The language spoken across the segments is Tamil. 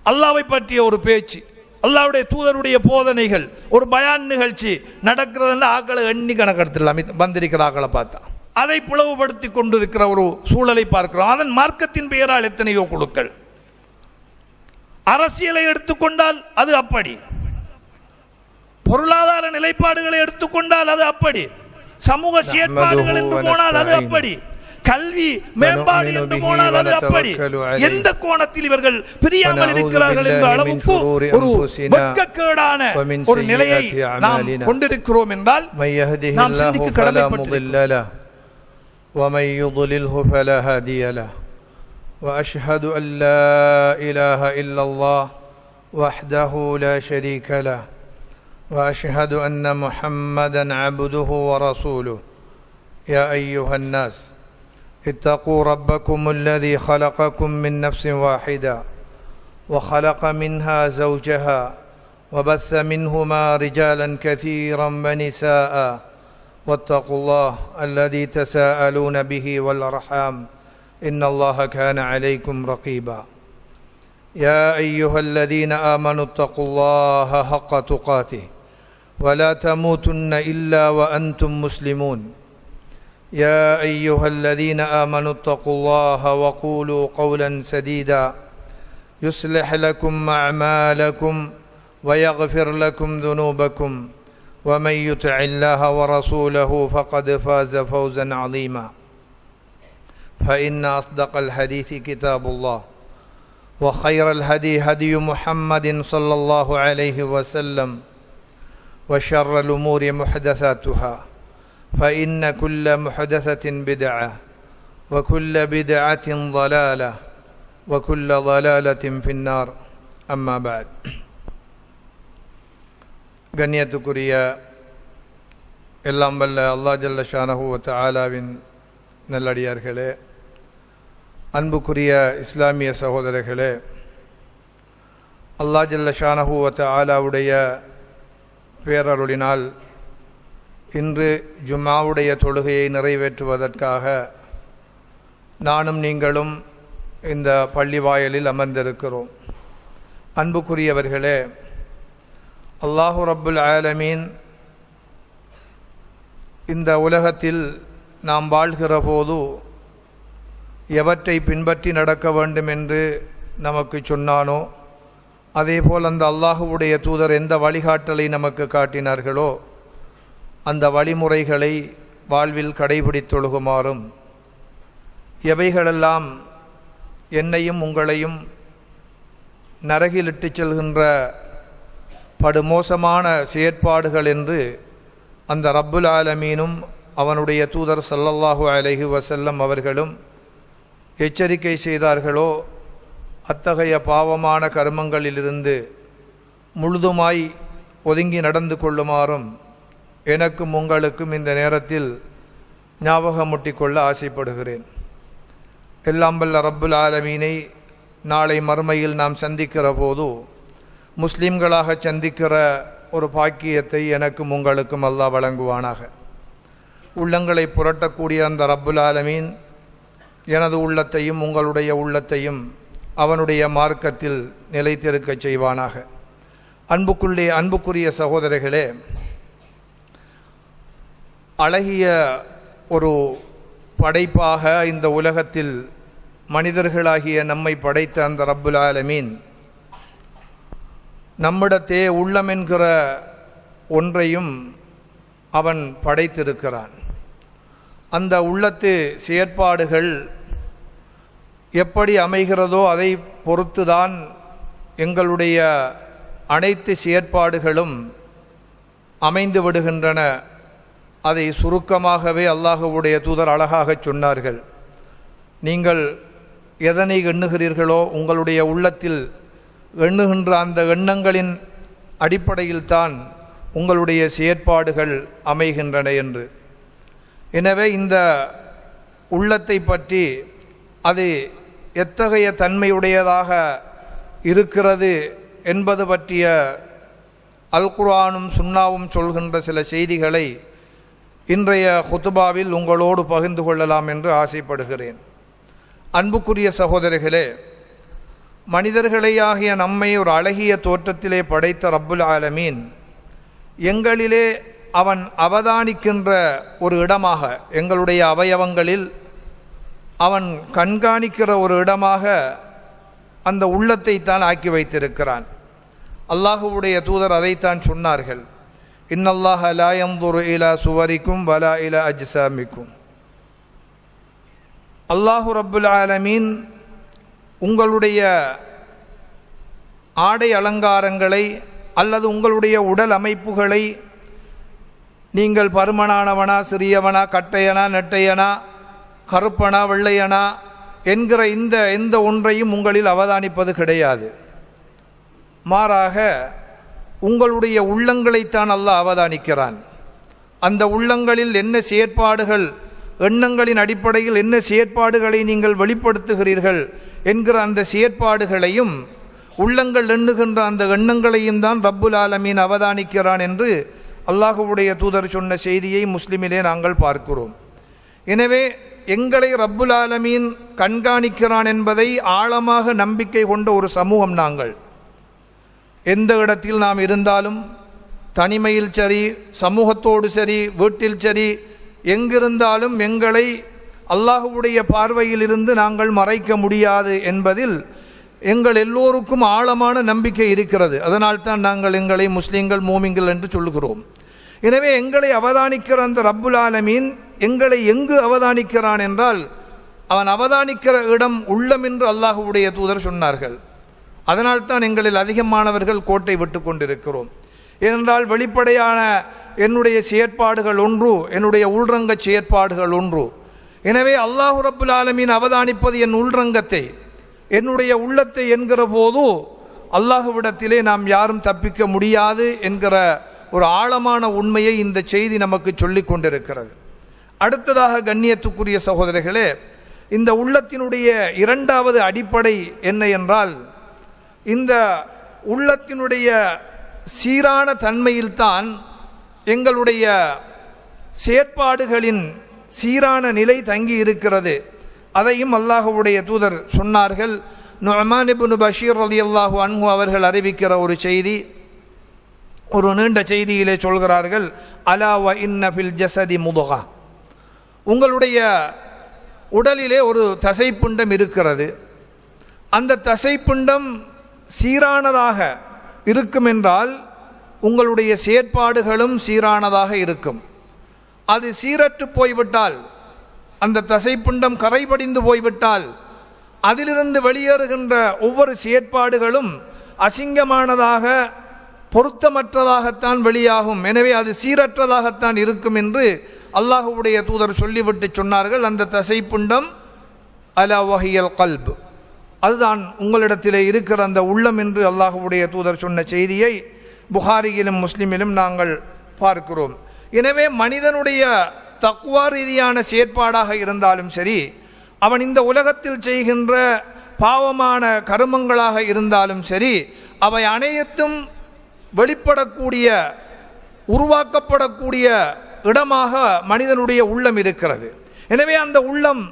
அல்லாஹ்வை பற்றிய ஒரு பேச்சு, அல்லாஹ்வுடைய தூதருடைய போதனைகள், ஒரு பயான் நிகழ்ச்சி நடக்கிறதுல ஆக்களை எண்ணி கணக்கெடுத்துடலாம். வந்திருக்கிற ஆக்களை பார்த்தா அதை பிளவுபடுத்தி கொண்டிருக்கிற ஒரு சூழலை பார்க்கிறோம். அதன் மார்க்கத்தின் பெயரால் எத்தனையோ குழுக்கள். அரசியலை எடுத்துக்கொண்டால் அது அப்படி, பொருளாதார நிலைப்பாடுகளை எடுத்துக்கொண்டால் அது அப்படி, சமூக செயற்பாடுகள் என்று போனால் அது அப்படி, கல்வி மேம்பாடு என்று போனால் அது அப்படி. எந்த கோணத்தில் இவர்கள் பிரியாமல் இருக்கிறார்கள் என்ற அளவுக்கு ஒரு வெட்கக்கேடான ஒரு நிலையை நாம் கொண்டிருக்கிறோம் என்றால் நாம் சிந்திக்க கடமைப்பட்டிருக்கிறோம். ومن يضلله فلا هادي له وأشهد أن لا إله إلا الله وحده لا شريك له وأشهد أن محمدا عبده ورسوله يا أيها الناس اتقوا ربكم الذي خلقكم من نفس واحدة وخلق منها زوجها وبث منهما رجالا كثيرا ونساء واتقوا الله الذي تساءلون به والأرحام إن الله كان عليكم رقيبا يا أيها الذين آمنوا اتقوا الله حق تقاته ولا تموتن إلا وأنتم مسلمون يا أيها الذين آمنوا اتقوا الله وقولوا قولا سديدا يصلح لكم أعمالكم ويغفر لكم ذنوبكم ومن يطع الله ورسوله فقد فاز فوزا عظيما فإن أصدق الحديث كتاب الله وخير الهدي هدي محمد صلى الله عليه وسلم وشر الأمور محدثاتها فإن كل محدثة بدعة وكل بدعة ضلالة وكل ضلالة في النار أما بعد. கண்ணியத்துக்குரிய எல்லாம் வல்ல அல்லாஹ் ஜல்ல ஷானஹு வ தஆலாவின் நல்லடியார்களே, அன்புக்குரிய இஸ்லாமிய சகோதரர்களே, அல்லாஹ் ஜல்ல ஷானஹு வ தஆலாவுடைய பேரருளினால் இன்று ஜும்ஆவுடைய தொழுகையை நிறைவேற்றுவதற்காக நானும் நீங்களும் இந்த பள்ளி வாயிலில் அமர்ந்திருக்கிறோம். அன்புக்குரியவர்களே, அல்லாஹு ரப்புல் ஆலமீன் இந்த உலகத்தில் நாம் வாழ்கிற போது எவற்றை பின்பற்றி நடக்க வேண்டும் என்று நமக்கு சொன்னானோ, அதேபோல் அந்த அல்லாஹுவுடைய தூதர் எந்த வழிகாட்டலை நமக்கு காட்டினார்களோ அந்த வழிமுறைகளை வாழ்வில் கடைபிடித்தொழுகுமாறும், எவைகளெல்லாம் என்னையும் உங்களையும் நரகிலிட்டு செல்கின்ற படுமோசமான செயற்பாடுகள் என்று அந்த ரப்புல் ஆலமீனும் அவனுடைய தூதர் ஸல்லல்லாஹு அலைஹி வஸல்லம் அவர்களும் எச்சரிக்கை செய்தார்களோ, அத்தகைய பாவமான கர்மங்களிலிருந்து முழுதுமாய் ஒதுங்கி நடந்து கொள்ளுமாறும் எனக்கும் உங்களுக்கும் இந்த நேரத்தில் ஞாபகமூட்டிக்கொள்ள ஆசைப்படுகிறேன். எல்லாம் வல்ல ரப்புல் ஆலமீனை நாளை மறுமையில் நாம் சந்திக்கிற போது முஸ்லிம்களாக சந்திக்கிற ஒரு பாக்கியத்தை எனக்கும் உங்களுக்கும் அல்லாஹ் வழங்குவானாக. உள்ளங்களை புரட்டக்கூடிய அந்த ரப்புல் ஆலமீன் எனது உள்ளத்தையும் உங்களுடைய உள்ளத்தையும் அவனுடைய மார்க்கத்தில் நிலைத்திருக்க செய்வானாக. அன்புக்குரிய சகோதரர்களே, அழகிய ஒரு படைப்பாக இந்த உலகத்தில் மனிதர்களாகிய நம்மை படைத்த அந்த ரப்புல் ஆலமீன் நம்மிடத்தே உள்ளம் என்கிற ஒன்றையும் அவன் படைத்திருக்கிறான். அந்த உள்ளத்து செயற்பாடுகள் எப்படி அமைகிறதோ அதை பொறுத்துதான் எங்களுடைய அனைத்து செயற்பாடுகளும் அமைந்து விடுகின்றன. அதை சுருக்கமாகவே அல்லாஹ்வுடைய தூதர் அழகாக சொன்னார்கள். நீங்கள் எதனை எண்ணுகிறீர்களோ உங்களுடைய உள்ளத்தில் எண்ணுகின்ற அந்த எண்ணங்களின் அடிப்படையில் தான் உங்களுடைய செயற்பாடுகள் அமைகின்றன என்று. எனவே இந்த உள்ளத்தை பற்றி அது எத்தகைய தன்மையுடையதாக இருக்கிறது என்பது பற்றிய அல் குர்ஆனும் சுன்னாவும் சொல்கின்ற சில செய்திகளை இன்றைய குத்துபாவில் உங்களோடு பகிர்ந்து கொள்ளலாம் என்று ஆசைப்படுகிறேன். அன்புக்குரிய சகோதரர்களே, மனிதர்களையாகிய நம்மை ஒரு அழகிய தோற்றத்திலே படைத்த ரப்புல் ஆலமீன் எங்களிலே அவன் அவதானிக்கின்ற ஒரு இடமாக, எங்களுடைய அவயவங்களில் அவன் கண்காணிக்கிற ஒரு இடமாக அந்த உள்ளத்தை தான் ஆக்கி வைத்திருக்கிறான். அல்லாஹுவுடைய தூதர் அதைத்தான் சொன்னார்கள். இன்னல்லாஹ லா யன்துரு இலா சுவரிக்கும் வலா இலா அஜ்சாமிக்கும். அல்லாஹு ரப்புல் ஆலமீன் உங்களுடைய ஆடை அலங்காரங்களை அல்லது உங்களுடைய உடல் அமைப்புகளை, நீங்கள் பருமனானவனா, சிறியவனா, கட்டையனா, நெட்டையனா, கருப்பனா, வெள்ளையனா என்கிற எந்த ஒன்றையும் உங்களில் அவதானிப்பது கிடையாது. மாறாக உங்களுடைய உள்ளங்களைத்தான் அல்லாஹ் அவதானிக்கிறான். அந்த உள்ளங்களில் என்ன செயற்பாடுகள், எண்ணங்களின் அடிப்படையில் என்ன செயற்பாடுகளை நீங்கள் வெளிப்படுத்துகிறீர்கள் என்கிற அந்த செயற்பாடுகளையும், உள்ளங்கள் எண்ணுகின்ற அந்த எண்ணங்களையும் தான் ரப்புல் ஆலமீன் அவதானிக்கிறான் என்று அல்லாஹுவுடைய தூதர் சொன்ன செய்தியை முஸ்லிமிலே நாங்கள் பார்க்கிறோம். எனவே எங்களை ரப்புல் ஆலமீன் கண்காணிக்கிறான் என்பதை ஆழமாக நம்பிக்கை கொண்ட ஒரு சமூகம் நாங்கள். எந்த இடத்தில் நாம் இருந்தாலும், தனிமையில் சரி, சமூகத்தோடு சரி, வீட்டில் சரி, எங்கிருந்தாலும் எங்களை அல்லாஹுவுடைய பார்வையில் இருந்து நாங்கள் மறைக்க முடியாது என்பதில் எங்கள் எல்லோருக்கும் ஆழமான நம்பிக்கை இருக்கிறது. அதனால்தான் நாங்கள் எங்களை முஸ்லீம்கள், மூமின்கள் என்று சொல்லுகிறோம். எனவே எங்களை அவதானிக்கிற அந்த ரப்புல் ஆலமீன் எங்களை எங்கு அவதானிக்கிறான் என்றால், அவன் அவதானிக்கிற இடம் உள்ளம் என்று அல்லாஹுவுடைய தூதர் சொன்னார்கள். அதனால்தான் எங்களில் அதிகமானவர்கள் கோட்டை விட்டு கொண்டிருக்கிறோம். ஏனென்றால் வெளிப்படையான என்னுடைய செயற்பாடுகள் ஒன்று, என்னுடைய உள்ரங்க செயற்பாடுகள் ஒன்று. எனவே அல்லாஹு ரப்புல் ஆலமீன் அவதானிப்பது என் உள்ரங்கத்தை, என்னுடைய உள்ளத்தை என்கிற போது அல்லாஹுவிடத்திலே நாம் யாரும் தப்பிக்க முடியாது என்கிற ஒரு ஆழமான உண்மையை இந்த செய்தி நமக்கு சொல்லிக் கொண்டிருக்கிறது. அடுத்ததாக கண்ணியத்துக்குரிய சகோதரர்களே, இந்த உள்ளத்தினுடைய இரண்டாவது அடிப்படை என்ன என்றால், இந்த உள்ளத்தினுடைய சீரான தன்மையில்தான் எங்களுடைய செயற்பாடுகளின் சீரான நிலை தங்கி இருக்கிறது. அதையும் அல்லாஹுவுடைய தூதர் சொன்னார்கள். நுஅமான் இப்னு பஷீர் ரலியல்லாஹு அன்ஹு அவர்கள் அறிவிக்கிற ஒரு செய்தி, ஒரு நீண்ட செய்தியிலே சொல்கிறார்கள், அலா வ இன்ன ஃபில் ஜஸதி முதுகா. உங்களுடைய உடலிலே ஒரு தசைப்பிண்டம் இருக்கிறது. அந்த தசைப்பிண்டம் சீரானதாக இருக்கும் என்றால் உங்களுடைய செயற்பாடுகளும் சீரானதாக இருக்கும். அது சீரற்று போய்விட்டால், அந்த தசைப்பிண்டம் கரைபடிந்து போய்விட்டால், அதிலிருந்து வெளியேறுகின்ற ஒவ்வொரு செயற்பாடுகளும் அசிங்கமானதாக, பொருத்தமற்றதாகத்தான் வெளியாகும். எனவே அது சீரற்றதாகத்தான் இருக்கும் என்று அல்லாஹுவுடைய தூதர் சொல்லிவிட்டு சொன்னார்கள். அந்த தசைப்பிண்டம் அலா வஹியல் கல்ப், அதுதான் உங்களிடத்திலே இருக்கிற அந்த உள்ளம் என்று அல்லாஹுவுடைய தூதர் சொன்ன செய்தியை புகாரியிலும் முஸ்லிமிலும் நாங்கள் பார்க்கிறோம். எனவே மனிதனுடைய தக்வா ரீதியான செயற்பாடாக இருந்தாலும் சரி, அவன் இந்த உலகத்தில் செய்கின்ற பாவமான கர்மங்களாக இருந்தாலும் சரி, அவை அனைத்தும் வெளிப்படக்கூடிய, உருவாக்கப்படக்கூடிய இடமாக மனிதனுடைய உள்ளம் இருக்கிறது. எனவே அந்த உள்ளம்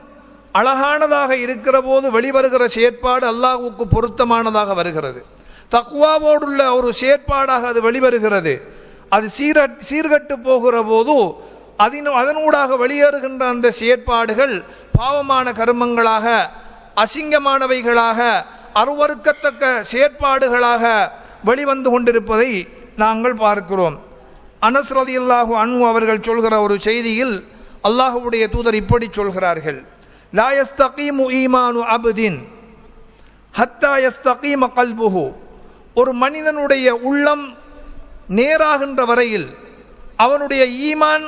அழகானதாக இருக்கிற போது வெளிவருகிற செயற்பாடு அல்லாஹ்வுக்கு பொருத்தமானதாக வருகிறது. தக்வாவோடுள்ள ஒரு செயற்பாடாக அது வெளிவருகிறது. அது சீர்கட்டு போகிற போது அதனூடாக வெளியேறுகின்ற அந்த செயற்பாடுகள் பாவமான கர்மங்களாக, அசிங்கமானவைகளாக, அருவருக்கத்தக்க செயற்பாடுகளாக வெளிவந்து கொண்டிருப்பதை நாங்கள் பார்க்கிறோம். அனஸ் ரலியல்லாஹு அன்ஹு அவர்கள் சொல்கிற ஒரு செய்தியில் அல்லாஹுவுடைய தூதர் இப்படி சொல்கிறார்கள், லா யஸ்தகீமு ஈமானு அப்தின் ஹத்தா யஸ்தகீம கல்புஹு. ஒரு மனிதனுடைய உள்ளம் நேராகின்ற வரையில் அவனுடைய ஈமான்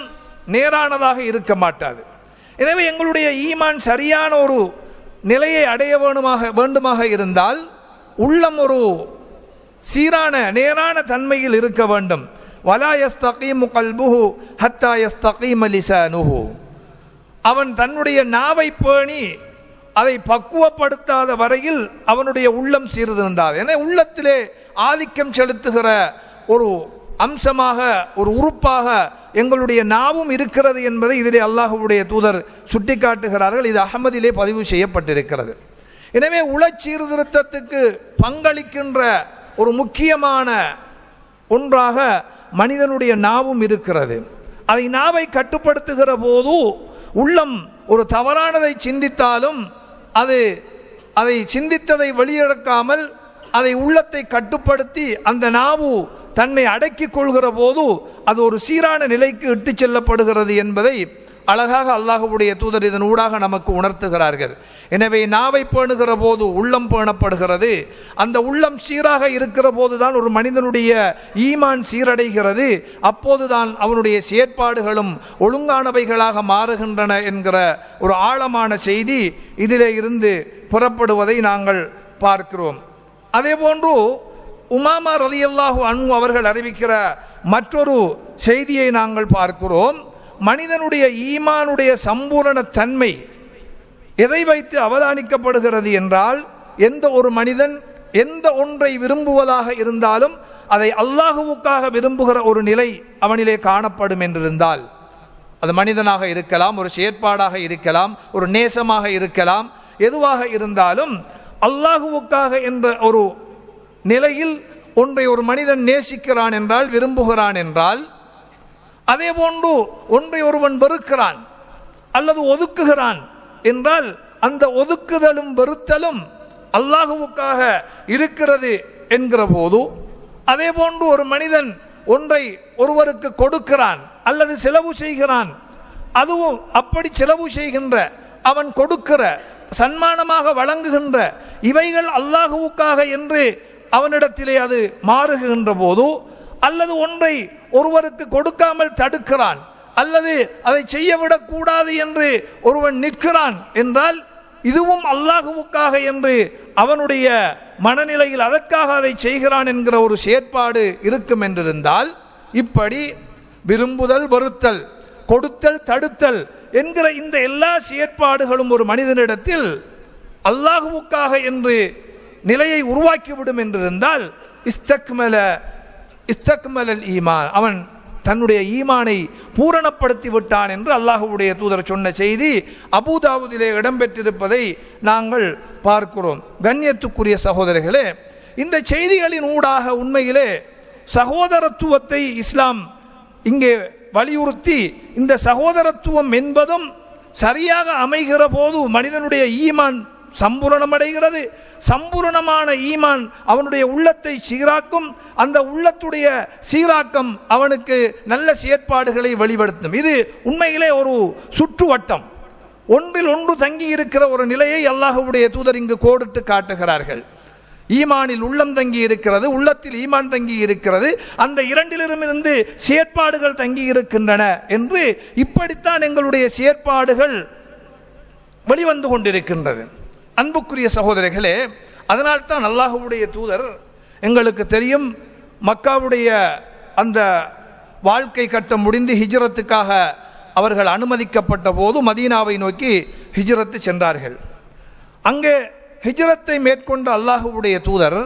நேரானதாக இருக்க மாட்டாது. எனவே எங்களுடைய ஈமான் சரியான ஒரு நிலையை அடைய வேண்டுமாக இருந்தால் உள்ளம் ஒரு சீரான நேரான தன்மையில் இருக்க வேண்டும். வலா யஸ்தகீமு கல்புஹு ஹத்தா யஸ்தகீம லிசானுஹு. அவன் தன்னுடைய நாவை பேணி அதை பக்குவப்படுத்தாத வரையில் அவனுடைய உள்ளம் சீர்திருந்தாது. என உள்ளத்திலே ஆதிக்கம் செலுத்துகிற ஒரு அம்சமாக, ஒரு உறுப்பாக எங்களுடைய நாவும் இருக்கிறது என்பதை இதிலே அல்லாஹுவுடைய தூதர் சுட்டிக்காட்டுகிறார்கள். இது அஹ்மதிலே பதிவு செய்யப்பட்டிருக்கிறது. எனவே உளச் சீர்திருத்தத்துக்கு பங்களிக்கின்ற ஒரு முக்கியமான ஒன்றாக மனிதனுடைய நாவும் இருக்கிறது. அதை நாவை கட்டுப்படுத்துகிற போது உள்ளம் ஒரு தவறானதை சிந்தித்தாலும் அதை சிந்தித்ததை வெளியிடக்காமல் அதை உள்ளத்தை கட்டுப்படுத்தி அந்த நாவு தன்னை அடக்கிக் கொள்கிற போது அது ஒரு சீரான நிலைக்கு இட்டு செல்லப்படுகிறது என்பதை அழகாக அல்லாஹ்வுடைய தூதர் இதன் ஊடாக நமக்கு உணர்த்துகிறார்கள். எனவே நாவை பேணுகிற போது உள்ளம் பேணப்படுகிறது. அந்த உள்ளம் சீராக இருக்கிற போதுதான் ஒரு மனிதனுடைய ஈமான் சீரடைகிறது. அப்போதுதான் அவனுடைய செயற்பாடுகளும் ஒழுங்கானவைகளாக மாறுகின்றன என்கிற ஒரு ஆழமான செய்தி இதிலே இருந்து புறப்படுவதை நாங்கள் பார்க்கிறோம். அதே போன்று உமாமா ரலியல்லாஹு அன்ஹு அவர்கள் அறிவிக்கிற மற்றொரு செய்தியை நாங்கள் பார்க்கிறோம். மனிதனுடைய ஈமானுடைய சம்பூரண தன்மை எதை வைத்து அவதானிக்கப்படுகிறது என்றால், எந்த ஒரு மனிதன் எந்த ஒன்றை விரும்புவதாக இருந்தாலும் அதை அல்லாஹுவுக்காக விரும்புகிற ஒரு நிலை அவனிலே காணப்படும் என்றிருந்தால், அது மனிதனாக இருக்கலாம், ஒரு செயற்பாடாக இருக்கலாம், ஒரு நேசமாக இருக்கலாம், எதுவாக இருந்தாலும் அல்லாஹுவுக்காக என்ற ஒரு நிலையில் ஒன்றை ஒரு மனிதன் நேசிக்கிறான் என்றால், விரும்புகிறான் என்றால், அதே போன்று ஒன்றை ஒருவன் வெறுக்கிறான் அல்லது ஒதுக்குகிறான் என்றால், அந்த ஒதுக்குதலும் வெறுத்தலும் அல்லாஹுவுக்காக இருக்கிறது என்கிற போது, அதே போன்று ஒரு மனிதன் ஒன்றை ஒருவருக்கு கொடுக்கிறான் அல்லது செலவு செய்கிறான், அதுவும் அப்படி செலவு செய்கின்ற, அவன் கொடுக்கிற, சன்மானமாக வழங்குகின்ற இவைகள் அல்லாஹுவுக்காக என்று அவனிடத்திலே அது மாறுகின்ற போது, அல்லது ஒன்றை ஒருவருக்கு கொடுக்காமல் தடுக்கிறான் அல்லது அதை செய்யவிடக்கூடாது என்று ஒருவன் நிற்கிறான் என்றால், இதுவும் அல்லாஹுவுக்காக என்று அவனுடைய மனநிலையில் அதற்காக அதை செய்கிறான் என்கிற ஒரு செயற்பாடு இருக்கும் என்றிருந்தால், இப்படி விரும்புதல், வெறுத்தல், கொடுத்தல், தடுத்தல் என்கிற இந்த எல்லா செயற்பாடுகளும் ஒரு மனிதனிடத்தில் அல்லாஹுவுக்காக என்று நிலையை உருவாக்கிவிடும் என்றிருந்தால், இஸ்தக்மலல் ஈமான், அவன் தன்னுடைய ஈமானை பூரணப்படுத்தி விட்டான் என்று அல்லாஹ்வுடைய தூதர் சொன்ன செய்தி அபூதாவுதிலே இடம்பெற்றிருப்பதை நாங்கள் பார்க்கிறோம். கண்ணியத்துக்குரிய சகோதரர்களே, இந்த செய்திகளின் ஊடாக உண்மையிலே சகோதரத்துவத்தை இஸ்லாம் இங்கே வலியுறுத்தி, இந்த சகோதரத்துவம் என்பதும் சரியாக அமைகிற போது மனிதனுடைய ஈமான் சம்பூரணமடைகிறது. சம்பூரணமான ஈமான் அவனுடைய உள்ளத்தை சீராக்கும். அந்த உள்ளத்துடைய சீராக்கம் அவனுக்கு நல்ல செயற்பாடுகளை வெளிப்படுத்தும். இது உண்மையிலே ஒரு சுற்றுவட்டம், ஒன்றில் ஒன்று தங்கி இருக்கிற ஒரு நிலையை அல்லாஹ்வுடைய தூதர் இங்கு கோடிட்டு காட்டுகிறார்கள். ஈமானில் உள்ளம் தங்கி இருக்கிறது, உள்ளத்தில் ஈமான் தங்கி இருக்கிறது, அந்த இரண்டிலிருந்து செயற்பாடுகள் தங்கி இருக்கின்றன என்று இப்படித்தான் எங்களுடைய செயற்பாடுகள் வெளிவந்து கொண்டிருக்கின்றது. அன்புக்குரிய சகோதரர்களே, அதனால்தான் அல்லாஹ்வுடைய தூதர், எங்களுக்கு தெரியும், மக்காவுடைய அந்த வாழ்க்கை கட்டம் முடிந்து ஹிஜ்ரத்துக்காக அவர்கள் அனுமதிக்கப்பட்ட போது மதீனாவை நோக்கி ஹிஜ்ரத்து சென்றார்கள். அங்கே ஹிஜ்ரத்தை மேற்கொண்ட அல்லாஹ்வுடைய தூதர்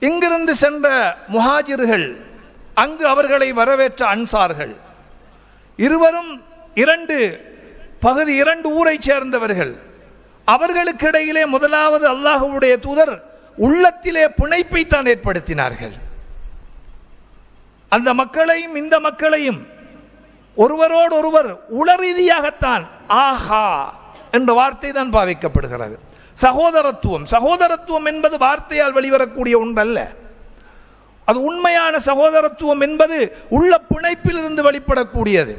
இங்கிருந்து சென்ற முஹாஜிர்கள், அங்கு அவர்களை வரவேற்ற அன்சார்கள் இருவரும் இரண்டு ஊரை சேர்ந்தவர்கள். அவர்களுக்கு இடையிலே முதலாவது அல்லாஹ்வுடைய தூதர் உள்ளத்திலே பிணைப்பை தான் ஏற்படுத்தினார்கள். அந்த மக்களையும் இந்த மக்களையும் ஒருவரோடு ஒருவர் உளரீதியாகத்தான் ஆஹா என்ற வார்த்தை தான் பாவிக்கப்படுகிறது. சகோதரத்துவம் என்பது வார்த்தையால் வெளிவரக்கூடிய ஒன்றல்ல. அது உண்மையான சகோதரத்துவம் என்பது உள்ள பிணைப்பில் இருந்து வெளிப்படக்கூடியது.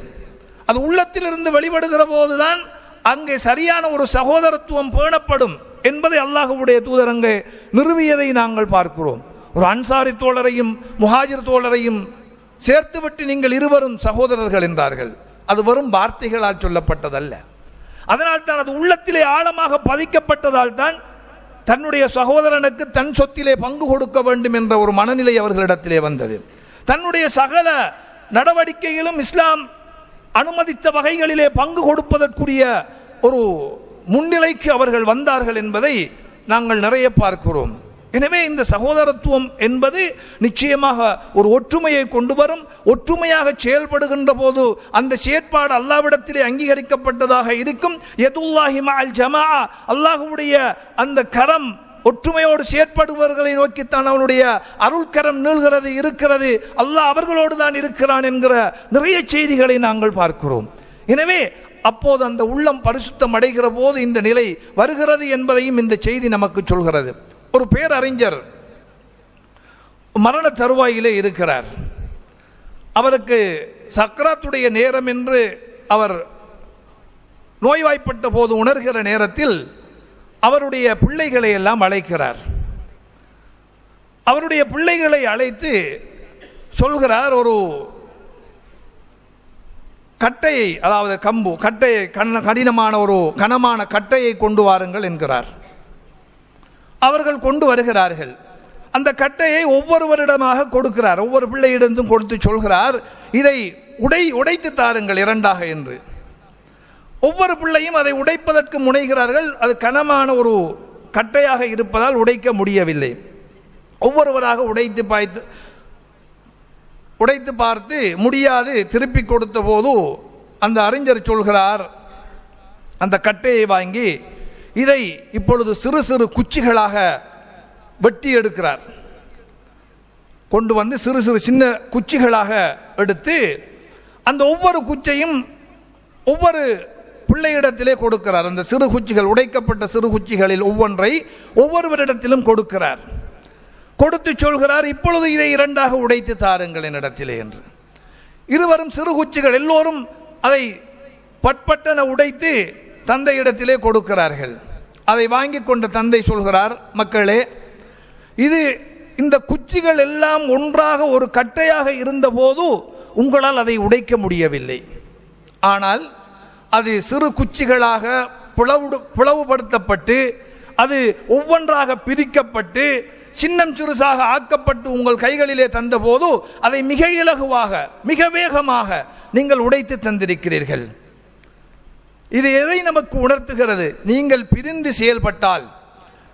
அது உள்ளத்திலிருந்து வெளிப்படுகிற போதுதான் அங்கே சரியான ஒரு சகோதரத்துவம் பேணப்படும் என்பதை அல்லாஹ்வுடைய தூதர் அங்கே நிறுவியதை நாங்கள் பார்க்கிறோம். ஒரு அன்சாரி தோழரையும் முஹாஜிர் தோழரையும் சேர்த்துவிட்டு நீங்கள் இருவரும் சகோதரர்கள் என்றார்கள். அது வெறும் வார்த்தைகளால் சொல்லப்பட்டதல்ல. அதனால் தான் அது உள்ளத்திலே ஆழமாக பதிக்கப்பட்டதால் தான் தன்னுடைய சகோதரனுக்கு தன் சொத்திலே பங்கு கொடுக்க வேண்டும் என்ற ஒரு மனநிலை அவர்களிடத்திலே வந்தது. தன்னுடைய சகல நடவடிக்கையிலும் இஸ்லாம் அனுமதித்த வகைகளிலே பங்கு கொடுப்பதற்குரிய ஒரு முன்னிலைக்கு அவர்கள் வந்தார்கள் என்பதை நாங்கள் நிறைய பார்க்கிறோம். எனவே இந்த சகோதரத்துவம் என்பது நிச்சயமாக ஒரு ஒற்றுமையை கொண்டு வரும். ஒற்றுமையாக செயல்படுகின்ற போது அந்த செயற்பாடு அல்லாஹ்விடத்திலே அங்கீகரிக்கப்பட்டதாக இருக்கும். யதுல்லாஹி மஅல் ஜமாஅ, அல்லாஹ்வுடைய அந்த கரம் ஒற்றுமையோடு செயற்படுபவர்களை நோக்கித்தான் அவனுடைய அருள்கரம் நீள்கிறது இருக்கிறது. அல்லாஹ் அவர்களோடு தான் இருக்கிறான் என்கிற நிறைய செய்திகளை நாங்கள் பார்க்கிறோம். எனவே அப்போது அந்த உள்ளம் பரிசுத்தம் அடைகிற போது இந்த நிலை வருகிறது என்பதையும் இந்த செய்தி நமக்கு சொல்கிறது. ஒரு பேரறிஞர் மரண தருவாயிலே இருக்கிறார். அவருக்கு சக்கராத்துடைய நேரம் என்று அவர் நோய்வாய்ப்பட்ட போது உணர்கிற நேரத்தில் அவருடைய பிள்ளைகளை எல்லாம் அழைக்கிறார். அவருடைய பிள்ளைகளை அழைத்து சொல்கிறார், ஒரு கட்டையை, அதாவது கம்பு கட்டையை, கடினமான ஒரு கனமான கட்டையை கொண்டு வாருங்கள் என்கிறார். அவர்கள் கொண்டு வருகிறார்கள். அந்த கட்டையை ஒவ்வொருவரிடமாக கொடுக்கிறார். ஒவ்வொரு பிள்ளையிடமும் கொடுத்து சொல்கிறார், இதை உடைத்து தாருங்கள் இரண்டாக என்று. ஒவ்வொரு பிள்ளையும் அதை உடைப்பதற்கு முனைகிறார்கள். அது கனமான ஒரு கட்டையாக இருப்பதால் உடைக்க முடியவில்லை. ஒவ்வொருவராக உடைத்து பார்த்து முடியாது திருப்பி கொடுத்த போது அந்த அறிஞர் சொல்கிறார், அந்த கட்டையை வாங்கி இதை இப்பொழுது சிறு சிறு குச்சிகளாக வெட்டி எடுக்கிறார். கொண்டு வந்து சிறு சிறு சின்ன குச்சிகளாக எடுத்து அந்த ஒவ்வொரு குச்சையும் ஒவ்வொரு பிள்ளையிடத்திலே கொடுக்கிறார். அந்த சிறு குச்சிகள், உடைக்கப்பட்ட சிறு குச்சிகளில் ஒவ்வொன்றை ஒவ்வொருவரிடத்திலும் கொடுக்கிறார். கொடுத்து சொல்கிறார், இப்பொழுது இதை இரண்டாக உடைத்து தாருங்கள் என்னிடத்திலே என்று. இருவரும் சிறு குச்சிகள் எல்லோரும் அதை பட்பட்டன உடைத்து தந்தையிடத்திலே கொடுக்கிறார்கள். அதை வாங்கி கொண்ட தந்தை சொல்கிறார், மக்களே, இந்த குச்சிகள் எல்லாம் ஒன்றாக ஒரு கட்டையாக இருந்தபோது உங்களால் அதை உடைக்க முடியவில்லை. ஆனால் அது சிறு குச்சிகளாக பிளவுபடுத்தப்பட்டு அது ஒவ்வொன்றாக பிரிக்கப்பட்டு சின்னம் சிறுசாக ஆக்கப்பட்டு உங்கள் கைகளிலே தந்தபோது அதை மிக இலகுவாக மிக வேகமாக நீங்கள் உடைத்து தந்திருக்கிறீர்கள். இது எதை நமக்கு உணர்த்துகிறது? நீங்கள் பிரிந்து செயல்பட்டால்,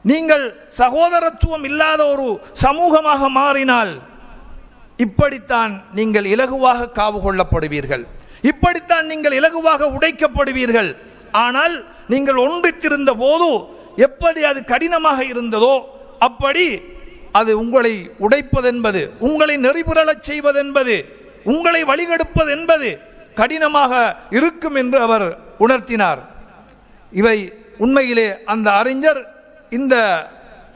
நீங்கள் சகோதரத்துவம் இல்லாத ஒரு சமூகமாக மாறினால் இப்படித்தான் நீங்கள் இலகுவாக காவு கொள்ளப்படுவீர்கள், இப்படித்தான் நீங்கள் இலகுவாக உடைக்கப்படுவீர்கள். ஆனால் நீங்கள் ஒன்றித்திருந்த போது எப்படி அது கடினமாக இருந்ததோ அப்படி அது உங்களை உடைப்பதென்பது, உங்களை நெறிபுரளச் செய்வதென்பது, உங்களை வழிகெடுப்பது என்பது கடினமாக இருக்கும் என்று அவர் உணர்த்தினார். இவை உண்மையிலே அந்த அறிஞர் இந்த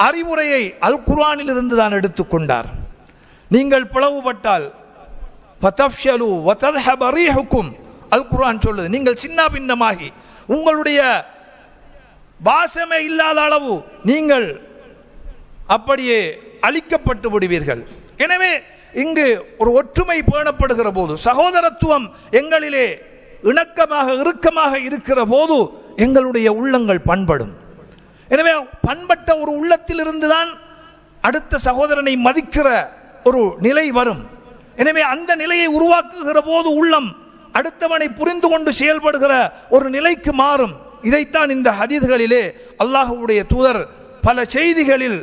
அறிவுரையை அல் குர்ஆனில் இருந்து தான் எடுத்துக்கொண்டார். நீங்கள் பிளவுபட்டால் ஃபதஃப்ஷலு வதذهب ரீஹுக்கும், அல் குர்ஆன் சொல்லுது, நீங்கள் சின்ன பின்னமாகி உங்களுடைய வாசமே இல்லாத அளவு நீங்கள் அப்படியே அழிக்கப்பட்டு விடுவீர்கள். எனவே இங்கு ஒரு ஒற்றுமை பேணப்படுகிற போது, சகோதரத்துவம் எங்களிலே இணக்கமாக இறுக்கமாக இருக்கிற போது எங்களுடைய உள்ளங்கள் பண்படும். எனவே பண்பட்ட ஒரு உள்ளத்தில் இருந்துதான் அடுத்த சகோதரனை மதிக்கிற ஒரு நிலை வரும். எனவே அந்த நிலையை உருவாக்குகிற போது உள்ளம் அடுத்தவனை புரிந்து கொண்டு செயல்படுகிற ஒரு நிலைக்கு மாறும். இதைத்தான் இந்த ஹதீஸ்களிலே அல்லாஹ்வுடைய தூதர் பல செய்திகளில்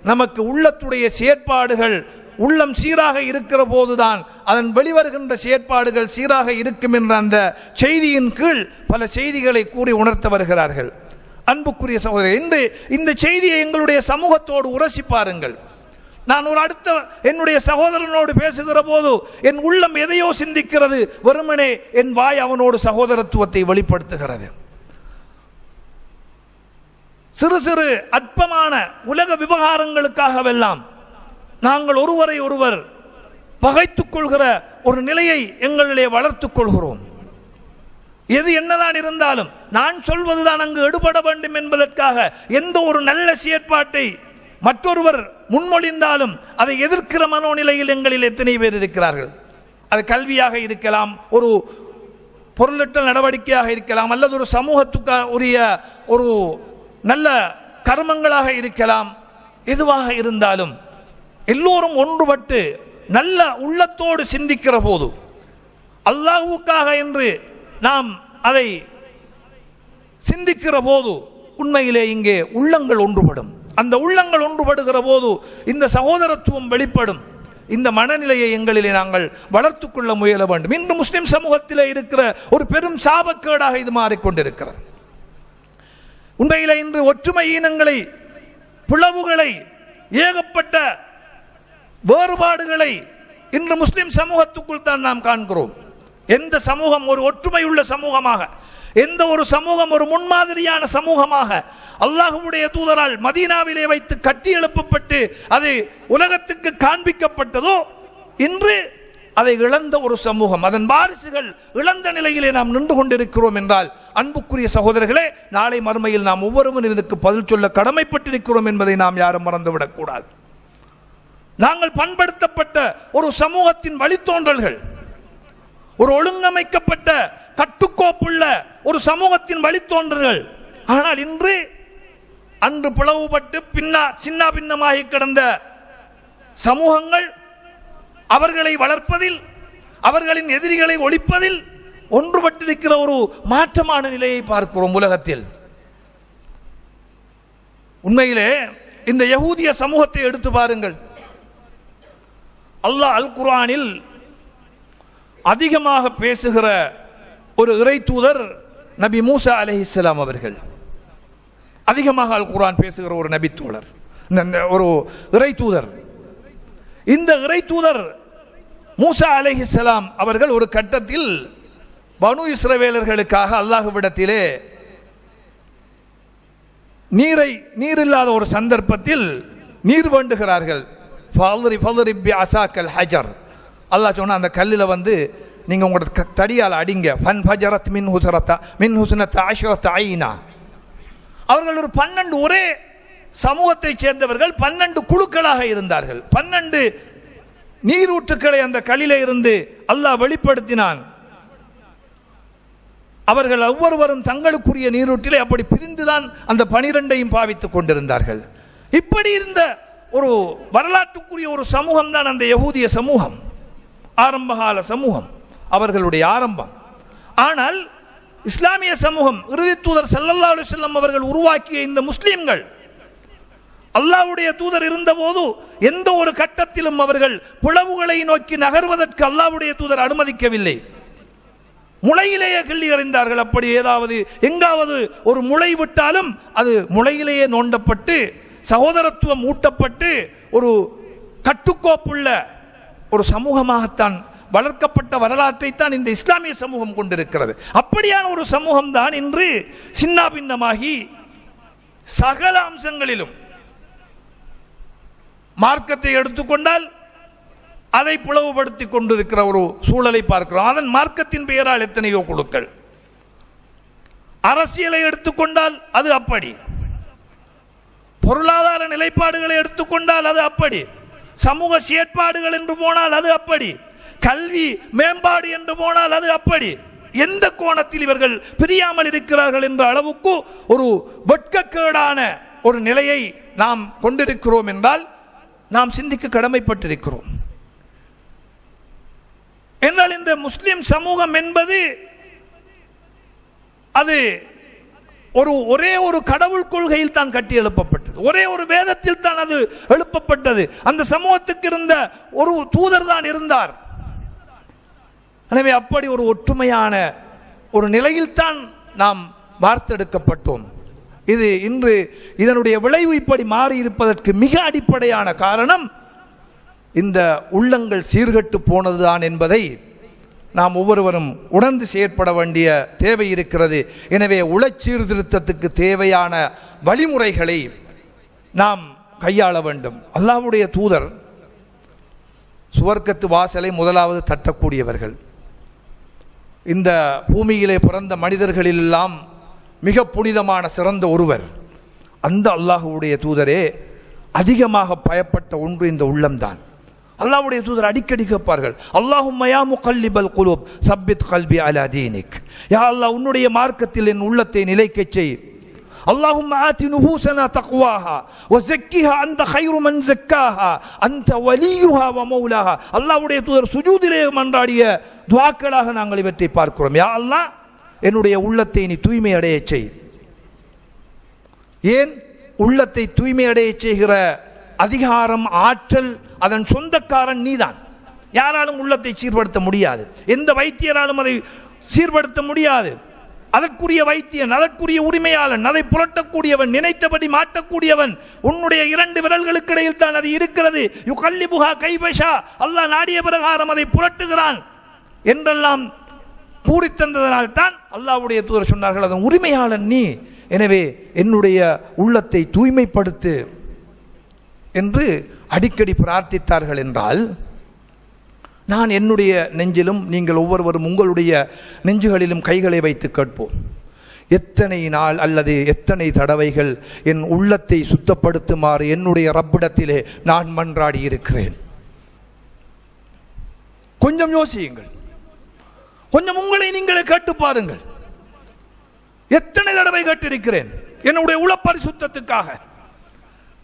நமக்கு உள்ளத்துடைய செயற்பாடுகள், உள்ளம் சீராக இருக்கிற போதுதான் அதன் வெளிவருகின்ற செயற்பாடுகள் சீராக இருக்கும் என்ற அந்த செய்தியின் கீழ் பல செய்திகளை கூறி உணர்த்த வருகிறார்கள். அன்புக்குரிய சகோதரர், இன்று இந்த செய்தியை எங்களுடைய சமூகத்தோடு உரசி பாருங்கள். நான் ஒரு என்னுடைய சகோதரனோடு பேசுகிற போது என் உள்ளம் எதையோ சிந்திக்கிறது, வெறுமனே என் வாய் அவனோடு சகோதரத்துவத்தை வெளிப்படுத்துகிறது. சிறு சிறு அற்பமான உலக விவகாரங்களுக்காகவெல்லாம் நாங்கள் ஒருவரை ஒருவர் பகைத்துக் கொள்கிற ஒரு நிலையை எங்களிலே வளர்த்துக் கொள்கிறோம். எது என்னதான் இருந்தாலும் நான் சொல்வதுதான் அங்கு எடுபட வேண்டும் என்பதற்காக எந்த ஒரு நல்ல செயற்பாட்டை மற்றொருவர் முன்மொழிந்தாலும் அதை எதிர்க்கிற மனோநிலையில் எங்களில் எத்தனை பேர் இருக்கிறார்கள். அது கல்வியாக இருக்கலாம், ஒரு பொருளற்ற நடவடிக்கையாக இருக்கலாம், அல்லது ஒரு சமூகத்துக்கு உரிய ஒரு நல்ல கர்மங்களாக இருக்கலாம். எதுவாக இருந்தாலும் எல்லோரும் ஒன்றுபட்டு நல்ல உள்ளத்தோடு சிந்திக்கிற போது, அல்லாஹ்வுக்காக என்று நாம் அதை சிந்திக்கிற போது உண்மையிலே இங்கே உள்ளங்கள் ஒன்றுபடும். அந்த உள்ளங்கள் ஒன்றுபடுகிற போது இந்த சகோதரத்துவம் வெளிப்படும். இந்த மனநிலையை எங்களிலே நாங்கள் வளர்த்துக் கொள்ள முயல வேண்டும். இன்று முஸ்லிம் சமூகத்திலே இருக்கிற ஒரு பெரும் சாபக்கேடாக இது மாறிக்கொண்டிருக்கிறது. உண்மையிலே இன்று ஒற்றுமை ஈனங்களை, பிளவுகளை, ஏகப்பட்ட வேறுபாடுகளை இன்று முஸ்லிம் சமூகத்துக்குள் தான் நாம் காண்கிறோம். எந்த சமூகம் ஒரு ஒற்றுமையுள்ள சமூகமாக, எந்த ஒரு சமூகம் ஒரு முன்மாதிரியான சமூகமாக அல்லாஹ்வுடைய தூதரால் மதீனாவிலே வைத்து கட்டி எழுப்பப்பட்டு அது உலகத்துக்கு காண்பிக்கப்பட்டதோ, இன்று அதை இழந்த ஒரு சமூகம், அதன் வாரிசுகள் இழந்த நிலையிலே நாம் நின்று கொண்டிருக்கிறோம் என்றால், அன்புக்குரிய சகோதரர்களே, நாளை மறுமையில் நாம் ஒவ்வொருவரும் இதுக்கு பதில் சொல்ல கடமைப்பட்டிருக்கிறோம் என்பதை நாம் யாரும் மறந்துவிடக் கூடாது. நாங்கள் பண்படுத்தப்பட்ட ஒரு சமூகத்தின் வழித்தோன்றல்கள், ஒரு ஒழுங்கமைக்கப்பட்ட கட்டுக்கோப்புள்ள ஒரு சமூகத்தின் வழித்தோன்றல்கள். ஆனால் இன்று அன்று பிளவுபட்டு சின்ன பின்னமாகி கிடந்த சமூகங்கள், அவர்களை வளர்ப்பதில், அவர்களின் எதிரிகளை ஒழிப்பதில் ஒன்றுபட்டிருக்கிற ஒரு மாற்றமான நிலையை பார்க்கிறோம் உலகத்தில். உண்மையிலே இந்த யகூதிய சமூகத்தை எடுத்து பாருங்கள். அல்லாஹ் அல் குர்ஆனில் அதிகமாக பேசுகிற ஒரு இறை தூதர் நபி மூசா அலைஹிஸ்ஸலாம் அவர்கள். அதிகமாக அல் குர்ஆன் பேசுகிற ஒரு நபி தோழர், ஒரு இறை தூதர். இந்த இறை தூதர் மூசா அலைஹிஸ்ஸலாம் அவர்கள் ஒரு கட்டத்தில் பனு இஸ்ரவேலர்களுக்காக அல்லாஹ்விடத்திலே நீரில்லாத ஒரு சந்தர்ப்பத்தில் நீர் வேண்டுகிறார்கள். அல்லாஹ் சொன்ன அந்த கல்லில் வந்து நீங்க உங்களோட தடியால் அடிங்க. அவர்கள் ஒரு 12 ஒரே சமூகத்தை சேர்ந்தவர்கள், 12 குழுக்களாக இருந்தார்கள். 12 நீரூற்றுக்களை அந்த கல்லிலே இருந்து அல்லாஹ் வெளிப்படுத்தினான். அவர்கள் ஒவ்வொருவரும் தங்களுக்குரிய நீரூற்றிலே அப்படி பிரிந்துதான் அந்த 12ஐயும் பாவித்துக் கொண்டிருந்தார்கள். இப்படி இருந்த ஒரு வரலாற்றுக்குரிய ஒரு சமூகம் தான் அந்த யகூதிய சமூகம், ஆரம்பகால சமூகம், அவர்களுடைய ஆரம்பம். ஆனால் இஸ்லாமிய சமூகம், இறுதி தூதர் ஸல்லல்லாஹு அலைஹி வஸல்லம் அவர்கள் உருவாக்கிய இந்த முஸ்லிம்கள், அல்லாஹ்வுடைய தூதர் இருந்தபோது எந்த ஒரு கட்டத்திலும் அவர்கள் பிளவுகளை நோக்கி நகர்வதற்கு அல்லாஹ்வுடைய தூதர் அனுமதிக்கவில்லை. முளையிலேயே கிள்ளி எறிந்தார்கள். அப்படி ஏதாவது எங்காவது ஒரு முளை விட்டாலும் அது முளையிலேயே நோண்டப்பட்டு சகோதரத்துவம் ஊட்டப்பட்டு ஒரு கட்டுக்கோப்புள்ள ஒரு சமூகமாகத்தான் வளர்க்கப்பட்ட வரலாற்றை தான் இந்த இஸ்லாமிய சமூகம் கொண்டிருக்கிறது. அப்படியான ஒரு சமூகம் தான் இன்று சின்னாபின்னமாகி சகல அம்சங்களிலும், மார்க்கத்தை எடுத்துக்கொண்டால் அதை பிளவுபடுத்தி கொண்டிருக்கிற ஒரு சூழலை பார்க்கிறோம். அதன் மார்க்கத்தின் பெயரால் எத்தனையோ குழுக்கள். அரசியலை எடுத்துக்கொண்டால் அது அப்படி, பொருளாதார நிலைப்பாடுகளை எடுத்துக்கொண்டால் அது அப்படி, சமூக செயற்பாடுகள் என்று போனால் அது அப்படி, கல்வி மேம்பாடு என்று போனால் அது அப்படி. எந்த கோணத்தில் இவர்கள் பிரியாமல் இருக்கிறார்கள் என்ற அளவுக்கு ஒரு வெட்கக்கேடான ஒரு நிலையை நாம் கொண்டிருக்கிறோம் என்றால் நாம் சிந்திக்க கடமைப்பட்டிருக்கிறோம். என்றால் இந்த முஸ்லிம் சமூகம் என்பது அது ஒரே ஒரு கடவுள் கொள்கையில் தான் கட்டி எழுப்பப்பட்டது, ஒரே ஒரு வேதத்தில் தான் அது எழுப்பப்பட்டது. அந்த சமூகத்துக்கு இருந்த ஒரு தூதர் தான் இருந்தார். எனவே அப்படி ஒரு ஒற்றுமையான ஒரு நிலையில் தான் நாம் வார்த்தெடுக்கப்பட்டோம். இது இன்று இதனுடைய விளைவு இப்படி மாறி இருப்பதற்கு மிக அடிப்படையான காரணம் இந்த உள்ளங்கள் சீர்கட்டு போனதுதான் என்பதை நாம் ஒவ்வொருவரும் உணர்ந்து செயற்பட வேண்டிய தேவை இருக்கிறது. எனவே உளச்சீர்திருத்தத்துக்கு தேவையான வழிமுறைகளை நாம் கையாள வேண்டும். அல்லாஹ்வுடைய தூதர் சுவர்க்கத்து வாசலை முதலாவது தட்டக்கூடியவர்கள். இந்த பூமியிலே பிறந்த மனிதர்களிலெல்லாம் மிக புனிதமான சிறந்த ஒருவர். அந்த அல்லாஹ்வுடைய தூதரே அதிகமாக பயப்பட்ட ஒன்று இந்த உள்ளம்தான். அல்லாஹ்வுடைய தூதர் அடிக்கடி கேட்பார்கள், அல்லாஹும்ம யா முகல்லிபல் குலூப் சப்பித் கல்பி அலா தீனிக். யா அல்லாஹ், உன்னுடைய மார்க்கத்தில் என் உள்ளத்தை நிலைக்கச் செய். அல்லாஹும்ம ஆதி நுஃபூஸனா தக்வாஹா வ ஸக்கிஹா அன்த கைரு மன் ஸக்காஹா அன்த வலியுஹா வ மௌலாஹா. அல்லாஹ்வுடைய தூதர் சுஜூதிலே மன்றாடிய துஆக்களாக நாங்கள் இவற்றை பார்க்கிறோம். யா அல்லாஹ், என்னுடைய உள்ளத்தை நீ தூய்மை அடைய செய். ஏன்? உள்ளத்தை தூய்மையடைய செய்கிற அதிகாரம், ஆற்றல் அதன் சொந்தக்காரன் நீதான். யாராலும் உள்ளத்தை சீர்படுத்த முடியாது. எந்த வைத்தியராலும் அதை சீர்படுத்த முடியாது. அதற்குரிய வைத்தியன், அதற்குரிய உரிமையாளன், அதை புரட்டக்கூடியவன், நினைத்தபடி மாற்றக்கூடியவன் உன்னுடைய 2 விரல்களுக்கு இடையில் தான் அது இருக்கிறது. யுகல்லிபுஹா கைஃபஷா, அல்லாஹ் நாடிய பிரகாரம் அதை புரட்டுகிறான் என்றெல்லாம் பூரித்தந்ததனால் தான் அல்லாஹ்வுடைய தூதர் சொன்னார்கள், அதன் உரிமையாளன் நீ, எனவே என்னுடைய உள்ளத்தை தூய்மைப்படுத்து என்று அடிக்கடி பிரார்த்தித்தார்கள். என்றால் நான் என்னுடைய நெஞ்சிலும் நீங்கள் ஒவ்வொருவரும் உங்களுடைய நெஞ்சுகளிலும் கைகளை வைத்து கேட்போம், எத்தனை நாள் அல்லது எத்தனை தடவைகள் என் உள்ளத்தை சுத்தப்படுத்துமாறு என்னுடைய ரப்பிடத்திலே நான் மன்றாடி இருக்கிறேன். கொஞ்சம் யோசியுங்கள், கொஞ்சம் உங்களை நீங்களே கேட்டு பாருங்கள். எத்தனை தடவை கேட்டிருக்கிறேன் என்னுடைய உள்ள பரிசுத்தத்துக்காக,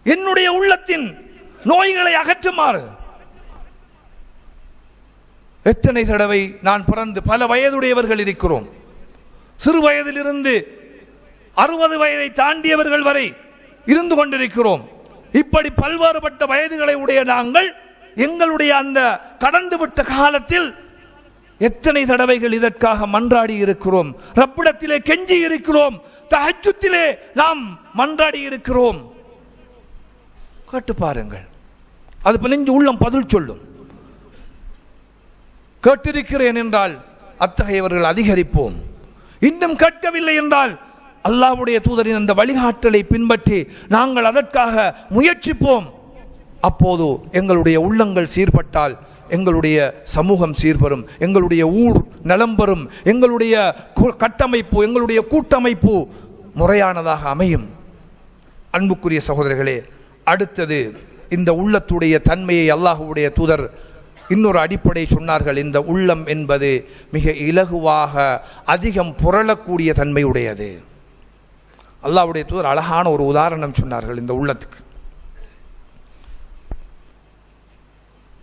என்னுடைய உள்ளத்தின் நோய்களை அகற்றுமாறு. எத்தனை தடவை நான் பிறந்து பல வயதுடையவர்கள் இருக்கிறோம். சிறு வயதிலிருந்து 60 வயதை தாண்டியவர்கள் வரை இருந்து கொண்டிருக்கிறோம். இப்படி பல்வேறுபட்ட வயதுகளை உடைய நாங்கள் எங்களுடைய அந்த கடந்துவிட்ட காலத்தில் எத்தனை தடவைகள் இதற்காக மன்றாடி இருக்கிறோம், ரப்பிடத்திலே கெஞ்சி இருக்கிறோம், தஹஜ்ஜுதிலே நாம் மன்றாடி இருக்கிறோம். கேட்டு பாருங்கள், அது நெஞ்சு உள்ளம் பதில் சொல்லும். கேட்டிருக்கிறேன் என்றால் அத்தகையவர்கள் அதிகரிப்போம். இன்னும் கேட்கவில்லை என்றால் அல்லாஹ்வுடைய தூதரின் அந்த வழிகாட்டலை பின்பற்றி நாங்கள் அதற்காக முயற்சிப்போம். அப்போது எங்களுடைய உள்ளங்கள் சீர்பட்டால் எங்களுடைய சமூகம் சீர்பெறும், எங்களுடைய ஊர் நலம் பெறும், எங்களுடைய கட்டமைப்பு, எங்களுடைய கூட்டமைப்பு முறையானதாக அமையும். அன்புக்குரிய சகோதரர்களே, அடுத்தது இந்த உள்ளத்துடைய தன்மையை அல்லாஹ்வுடைய தூதர் இன்னொரு அடிப்படை சொன்னார்கள். இந்த உள்ளம் என்பது மிக இலகுவாக அதிகம் புரளக்கூடிய தன்மையுடையது. அல்லாஹ்வுடைய தூதர் அழகான ஒரு உதாரணம் சொன்னார்கள் இந்த உள்ளத்துக்கு.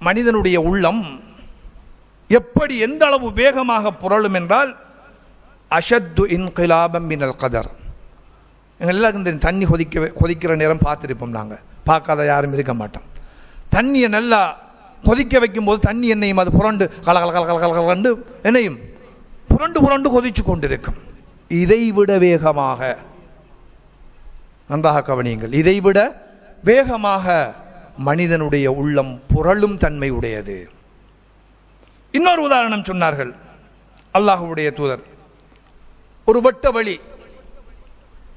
மனிதனுடைய உள்ளம் எப்படி எந்த அளவு வேகமாக புரளும் என்றால், அஷத்து இன்கிலாபம் மினல் கதர். எங்கள் எல்லாருக்கும் இந்த தண்ணி கொதிக்கிற நேரம் பார்த்துருப்போம், நாங்கள் பார்க்காத யாரும் இருக்க மாட்டோம். தண்ணியை நல்லா கொதிக்க வைக்கும்போது தண்ணி எண்ணெயும் அது புரண்டு கலகலகலகலகலண்டு எண்ணெயும் புரண்டு புரண்டு கொதிச்சு கொண்டிருக்கும். இதைவிட வேகமாக, நன்றாக கவனியுங்கள், இதைவிட வேகமாக மனிதனுடைய உள்ளம் புரளும் தன்மை உடையது. இன்னொரு உதாரணம் சொன்னார்கள் அல்லாஹ்வுடைய தூதர். ஒரு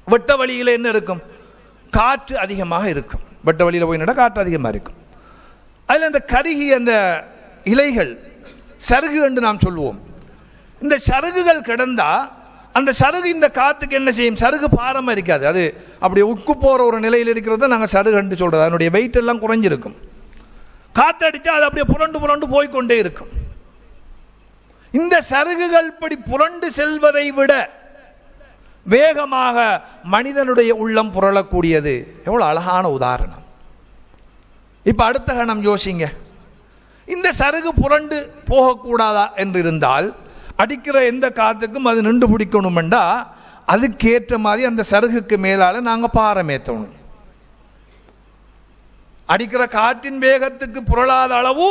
வெட்ட வழியில் என்ன இருக்கும்? காற்று அதிகமாக இருக்கும். வெட்ட வழியில் போய் நட காற்று அதிகமாக இருக்கும். அதில் அந்த கருகிய அந்த இலைகள், சருகு என்று நாம் சொல்லுவோம். இந்த சருகுகள் கிடந்தா அந்த சருகு இந்த காற்றுக்கு என்ன செய்யும்? சருகு பாரமாக இருக்காது, அது அப்படி உக்கு போகிற ஒரு நிலையில் இருக்கிறத நாங்கள் சருகு என்று சொல்கிறது. அதனுடைய வெயிட் எல்லாம் குறைஞ்சிருக்கும். காற்று அடித்தா அது அப்படியே புரண்டு புரண்டு போய்கொண்டே இருக்கும். இந்த சருகுகள் இப்படி புரண்டு செல்வதை விட வேகமாக மனிதனுடைய உள்ளம் புரளக்கூடியது. எவ்வளோ அழகான உதாரணம். இப்போ அடுத்த கணம் யோசிங்க, இந்த சருகு புரண்டு போகக்கூடாதா என்று இருந்தால் அடிக்கிற எந்த காற்றுக்கும் அது நின்று பிடிக்கணுமெண்டா அதுக்கேற்ற மாதிரி அந்த சருகுக்கு மேலால் நாங்கள் பாரம் ஏற்றணும். அடிக்கிற காற்றின் வேகத்துக்கு புரளாத அளவு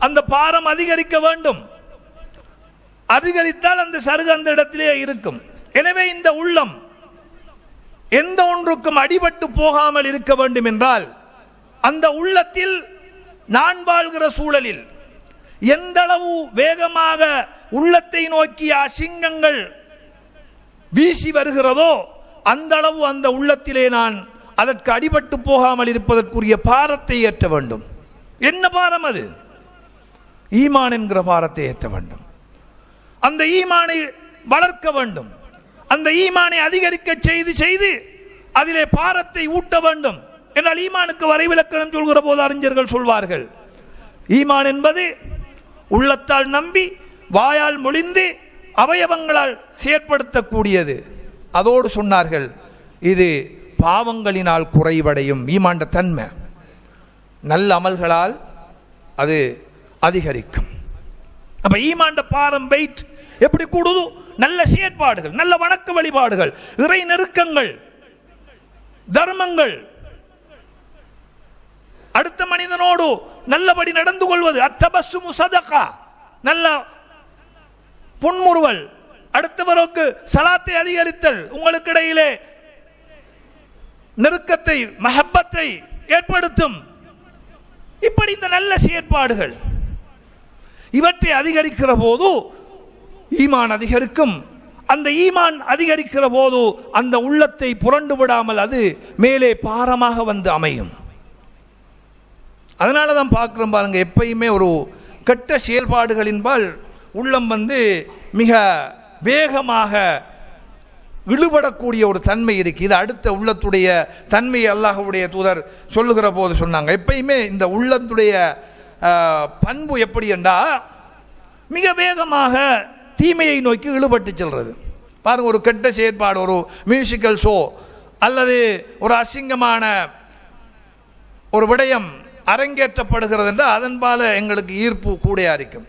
அந்த பாரம் அதிகரிக்க வேண்டும். அதிகரித்தால் அந்த சருகு அந்த இடத்திலே இருக்கும். எனவே இந்த உள்ளம் எந்த ஒன்றுக்கும் அடிபட்டு போகாமல் இருக்க வேண்டும் என்றால் அந்த உள்ளத்தில் நான் வாழ்கிற சூழலில் எந்த அளவு வேகமாக உள்ளத்தை நோக்கிய அசிங்கங்கள் வீசி வருகிறதோ அந்த அளவு அந்த உள்ளத்திலே நான் அதற்கு அடிபட்டு போகாமல் இருப்பதற்குரிய பாரத்தை ஏற்ற வேண்டும். என்ன பாரம் அது? ஈமான் என்கிற பாரத்தை ஏற்ற வேண்டும். அந்த ஈமானை வளர்க்க வேண்டும். அந்த ஈமானை அதிகரிக்க செய்து அதிலே பாரத்தை ஊட்ட வேண்டும். என்றால் ஈமானுக்கு வரைவிலக்கணம் சொல்கிற போது அறிஞர்கள் சொல்வார்கள், ஈமான் என்பது உள்ளத்தால் நம்பி வாயால் மொழிந்து அவயவங்களால் செயற்படுத்தக்கூடியது. அதோடு சொன்னார்கள், இது பாவங்களினால் குறைவடையும் ஈமான் தன்மை. நல்ல அமல்களால் அது அதிகரிக்கும். அப்ப ஈமான் பாரம் வெயிட் எப்படி கூடுது? நல்ல செயற்பாடுகள், நல்ல வணக்க வழிபாடுகள், இறை நெருக்கங்கள், தர்மங்கள், அடுத்த மனிதனோடு நல்லபடி நடந்து கொள்வது, அத்தபஸ்ஸுமு ஸதகா, நல்ல புன்முறுவல், அடுத்தவருக்கு சலாத்தை அதிகரித்தல், உங்களுக்கு இடையிலே நெருக்கத்தை மஹப்பத்தை ஏற்படுத்தும். இப்படி இந்த நல்ல செயற்பாடுகள் இவற்றை அதிகரிக்கிற போது ஈமான் அதிகரிக்கும். அந்த ஈமான் அதிகரிக்கிற போது அந்த உள்ளத்தை புரண்டு விடாமல் அது மேலே பாரமாக வந்து அமையும். அதனால தான் பார்க்குறோம் பாருங்க, எப்பயுமே ஒரு கெட்ட செயல்பாடுகளின்பால் உள்ளம் வந்து மிக வேகமாக இழுபடக்கூடிய ஒரு தன்மை இருக்கு. இது அடுத்த உள்ளத்துடைய தன்மையை அல்லாஹ்வுடைய தூதர் சொல்லுகிற போது சொன்னாங்க. எப்பயுமே இந்த உள்ளத்துடைய பண்பு எப்படி என்றா மிக வேகமாக தீமையை நோக்கி இழுபட்டு செல்றது. பாருங்க, ஒரு கெட்ட செயற்பாடு, ஒரு மியூசிக்கல் ஷோ அல்லது ஒரு அசிங்கமான ஒரு விடயம் அரங்கேற்றப்படுகிறது என்றால் அதன்பால எங்களுக்கு ஈர்ப்பு கூடையா இருக்கும்.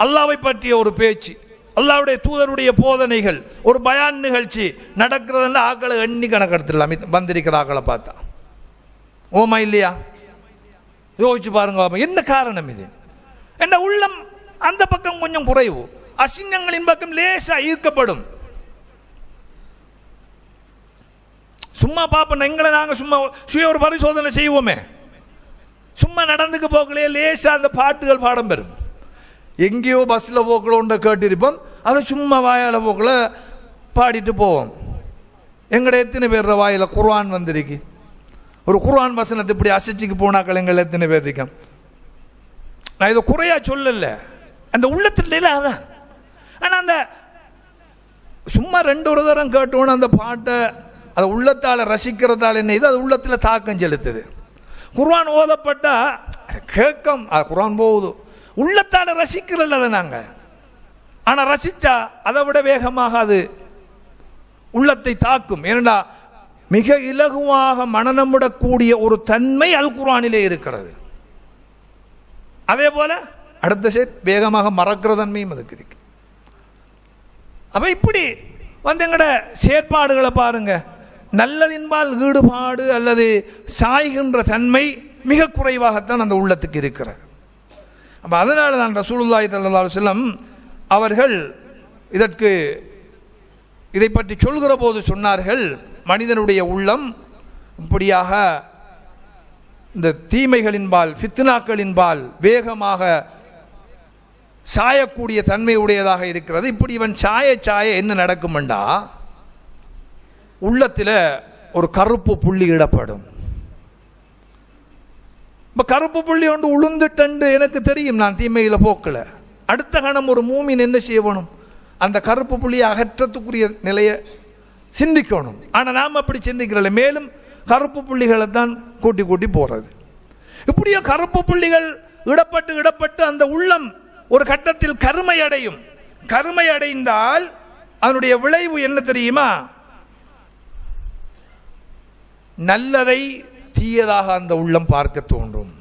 அல்லாஹ்வை பற்றிய ஒரு பேச்சு, அல்லாஹ்வுடைய தூதருடைய போதனைகள், ஒரு பயான் நிகழ்ச்சி நடக்கிறதுல ஆக்களை எண்ணி கணக்கெடுத்துடலாம். வந்திருக்கிற ஆக்களை பார்த்தா ஓமா இல்லையா? யோசிச்சு பாருங்க, என்ன காரணம் இது? என்ற உள்ளம் அந்த பக்கம் கொஞ்சம் குறைவு, அசிங்கங்களின் பக்கம் லேசா ஈர்க்கப்படும். சும்மா பார்ப்போம், எங்களை நாங்கள் சும்மா சுய ஒரு பரிசோதனை செய்வோமே. சும்மா நடந்துக்கு போக்கலையே லேசா அந்த பாட்டுகள் பாடம் பெறும். எங்கேயோ பஸ்ஸில் போக்கில் ஒன்றை கேட்டிருப்போம், அதை சும்மா வாயால் போக்கில் பாடிட்டு போவோம். எங்கட எத்தனை பேர் வாயில் குர்ஆன் வந்திருக்கு? ஒரு குர்ஆன் வசனத்தை இப்படி அசைச்சிக்கு போனாக்கள் எங்கள் எத்தனை பேர் இருக்கோம்? நான் இதை குறையா சொல்லல, அந்த உள்ளத்தில் அதான். ஆனால் அந்த சும்மா ரெண்டு ஒரு தரம் கேட்டோன்னு அந்த பாட்டை அதை உள்ளத்தால் ரசிக்கிறதால என்ன இது, அது உள்ளத்தில் தாக்கம் செலுத்துது. குர்ஆன் ஓதப்பட்டா கேட்கும், அது குர்ஆன் போகுது, உள்ளத்தால் ரசிக்கிறல்ல அதை நாங்கள். ஆனால் ரசித்தா அதை விட வேகமாக அது உள்ளத்தை தாக்கும். ஏனென்றா மிக இலகுவாக மனநம் விடக்கூடிய ஒரு தன்மை அல் குர்ஆனிலே இருக்கிறது. அதே போல அடுத்த வேகமாக மறக்கிற தன்மையும் அதுக்கு இருக்கு. அப்ப இப்படி வந்து எங்கட செயற்பாடுகளை பாருங்க, நல்லதின்பால் ஈடுபாடு அல்லது சாய்கின்ற தன்மை மிக குறைவாகத்தான் அந்த உள்ளத்துக்கு இருக்கிறது. அப்போ அதனால தான் ரசூலுல்லாஹி ஸல்லல்லாஹு அலைஹி வஸல்லம் அவர்கள் இதை பற்றி சொல்கிற போது சொன்னார்கள், மனிதனுடைய உள்ளம் இப்படியாக இந்த தீமைகளின்பால் ஃபித்னாக்களின்பால் வேகமாக சாயக்கூடிய தன்மை உடையதாக இருக்கிறது. இப்படி இவன் சாய என்ன நடக்குமெண்டா உள்ளத்தில் ஒரு கருப்பு புள்ளி இடப்படும். இப்போ கருப்பு புள்ளி ஒன்று உளுந்துட்டு எனக்கு தெரியும், நான் தீமையில் போக்கல. அடுத்த கணம் ஒரு மூமின் என்ன செய்யணும்? அந்த கருப்பு புள்ளியை அகற்றத்துக்குரிய நிலையை சிந்திக்கணும். ஆனால் நாம் அப்படி சிந்திக்கிறல, மேலும் கருப்பு புள்ளிகளை தான் கூட்டி போகிறது. இப்படியோ கருப்பு புள்ளிகள் இடப்பட்டு அந்த உள்ளம் ஒரு கட்டத்தில் கருமை அடையும். கருமை அடைந்தால் அதனுடைய விளைவு என்ன தெரியுமா? நல்லதை தீயதாக அந்த உள்ளம் பார்க்க தோன்றும்,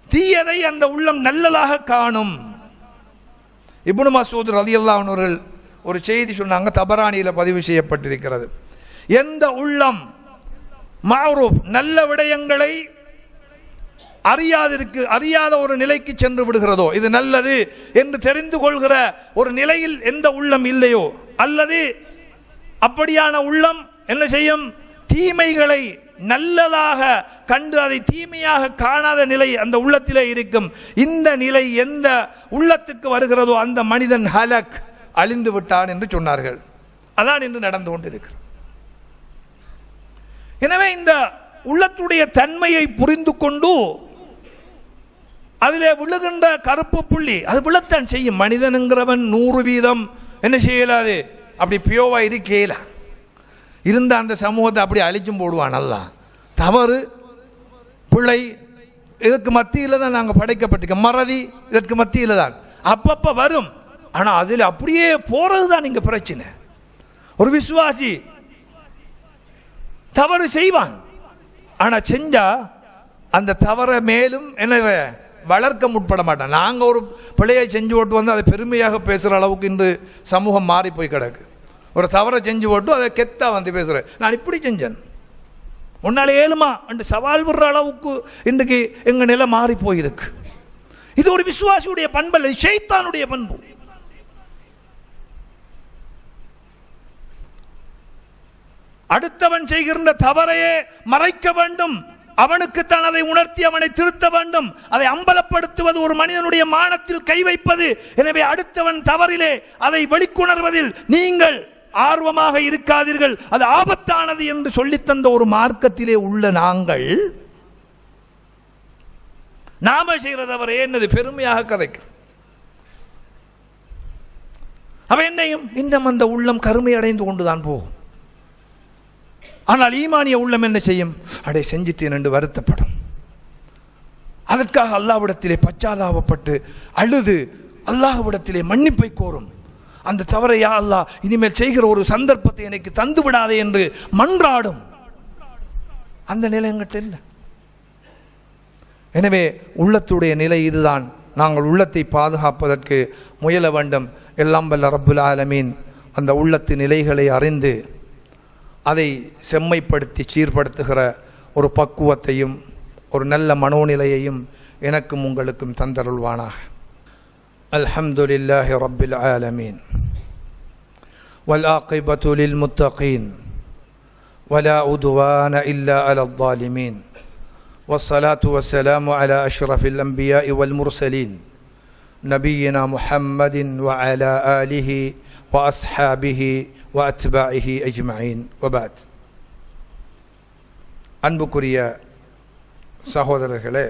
தீயதை அந்த உள்ளம் நல்லதாக காணும். இப்னு மஸ்ஊத் ரலியல்லாஹு அன்ஹு அவர்கள் ஒரு செய்தி சொன்னாங்க, தபரானியில் பதிவு செய்யப்பட்டிருக்கிறது. எந்த உள்ளம் மஅரூஃப் நல்ல விடயங்களை அறியாத ஒரு நிலைக்கு சென்று விடுகிறதோ, இது நல்லது என்று தெரிந்து கொள்கிற ஒரு நிலையில் எந்த உள்ளம் இல்லையோ, அல்லது அப்படியான உள்ளம் என்ன செய்யும்? தீமைகளை நல்லதாக கண்டு அதை தீமையாக காணாத நிலை அந்த உள்ளத்திலே இருக்கும். இந்த நிலை எந்த உள்ளத்துக்கு வருகிறதோ அந்த மனிதன் ஹலக், அழிந்து விட்டான் என்று சொன்னார்கள். அதான் இன்று நடந்து கொண்டிருக்கிறது. எனவே இந்த உள்ளத்துடைய தன்மையை புரிந்து கொண்டு அதிலே விழுகின்ற கருப்பு புள்ளி அது விழத்தான் செய்யும். மனிதனுங்கிறவன் 100% என்ன செய்யலாது, அப்படி பியோவா இருக்கேல இருந்த அந்த சமூகத்தை அப்படி அழிச்சும் போடுவான். நல்லா தவறு பிழை இதற்கு மத்தியில் தான் நாங்கள் படைக்கப்பட்டிருக்கோம். மறதி இதற்கு மத்தியில் தான் அப்பப்போ வரும். ஆனால் அதில் அப்படியே போறது தான் இங்கே பிரச்சனை. ஒரு விசுவாசி தவறு செய்வான், ஆனால் செஞ்சா அந்த தவறை மேலும் என்ன வளர்க்க முற்பட மாட்டான். நாங்கள் ஒரு பிழையை செஞ்சு ஓட்டு வந்து அதை பெருமையாக பேசுகிற அளவுக்கு இன்று சமூகம் மாறி போய் கிடக்கு. ஒரு தவறை செஞ்சு போட்டு அதை கெத்தா வந்து பேசுகிறேன், நான் இப்படி செஞ்சேன், உன்னால ஏழுமா என்று சவால் விடுற அளவுக்கு இன்றைக்கு எங்க நிலை மாறி போயிருக்கு. இது ஒரு விசுவாசியுடைய பண்பல்ல, ஷைத்தானுடைய பண்பு. அடுத்தவன் செய்கின்ற தவறையே மறைக்க வேண்டும், அவனுக்கு தான் அதை உணர்த்தி அவனை திருத்த வேண்டும். அதை அம்பலப்படுத்துவது ஒரு மனிதனுடைய மானத்தில் கை வைப்பது. எனவே அடுத்தவன் தவறிலே அதை வெளிக்கொணர்வதில் நீங்கள் ஆர்வமாக இருக்காதீர்கள், அது ஆபத்தானது என்று சொல்லித்தந்த ஒரு மார்க்கத்திலே உள்ள நாங்கள் நாம செய்கிற தவறு என்னது பெருமையாக கதைக்கிறோம். அவ என்னையும் இன்னும் அந்த உள்ளம் கருமை அடைந்து கொண்டுதான் போகும். ஆனால் ஈமானிய உள்ளம் என்ன செய்யும்? அடே செஞ்சிட்டேன் என்று வருத்தப்படும். அதற்காக அல்லாஹ்விடத்திலே பச்சாதாபப்பட்டு அழுது அல்லாஹ்விடத்திலே மன்னிப்பை கோரும். அந்த தவறை யா அல்லாஹ் இனிமேல் செய்கிற ஒரு சந்தர்ப்பத்தை எனக்கு தந்து விடாதே என்று மன்றாடும். அந்த நிலை எங்கிட்ட இல்லை. எனவே உள்ளத்துடைய நிலை இதுதான். நாங்கள் உள்ளத்தை பாதுகாப்பதற்கு முயல வேண்டும். எல்லாம் வல்ல ரப்புல் ஆலமீன் அந்த உள்ளத்து நிலைகளை அறிந்து அதை செம்மைப்படுத்தி சீர்படுத்துகிற ஒரு பக்குவத்தையும் ஒரு நல்ல மனோநிலையையும் எனக்கும் உங்களுக்கும் தந்தருள்வானாக. அல்ஹம்துலில்லாஹி ரப்பில் ஆலமீன் வல் ஆகிபத்து லில் முத்தகீன் வலா உத்வான இல்லா அலல் ஸாலிமீன் والصلاة والسلام على أشرف الأنبياء والمرسلين نبينا محمد وعلى آله وأصحابه وأتباعه أجمعين وبعد. அன்புக்குரிய சகோதரர்களே,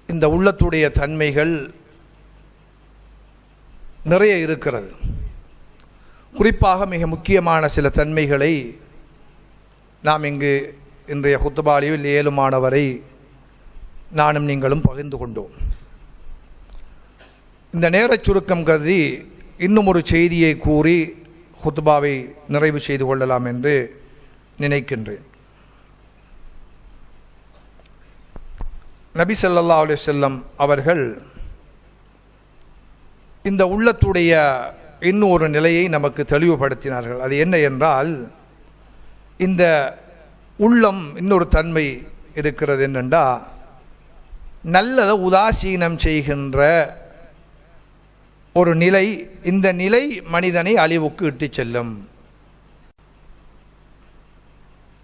இந்த உள்ளத்துடைய தன்மைகள் நிறைய இருக்கிறது. குறிப்பாக மிக முக்கியமான சில தன்மைகளை நாம் இங்கு இன்றைய குத்துபாலியில் ஏழுமானவரை நானும் நீங்களும் பகிர்ந்து கொண்டோம். இந்த நேரச் சுருக்கம் கருதி இன்னும் ஒரு செய்தியை கூறி குத்துபாவை நிறைவு செய்து கொள்ளலாம் என்று நினைக்கின்றேன். நபி ஸல்லல்லாஹு அலைஹி வஸல்லம் அவர்கள் இந்த உள்ளத்துடைய இன்னொரு நிலையை நமக்கு தெளிவுபடுத்தினார்கள். அது என்ன என்றால், இந்த உள்ளம் இன்னொரு தன்மை இருக்கிறது. என்னென்றா, நல்லதை உதாசீனம் செய்கின்ற ஒரு நிலை. இந்த நிலை மனிதனை அழிவுக்கு இட்டு செல்லும்.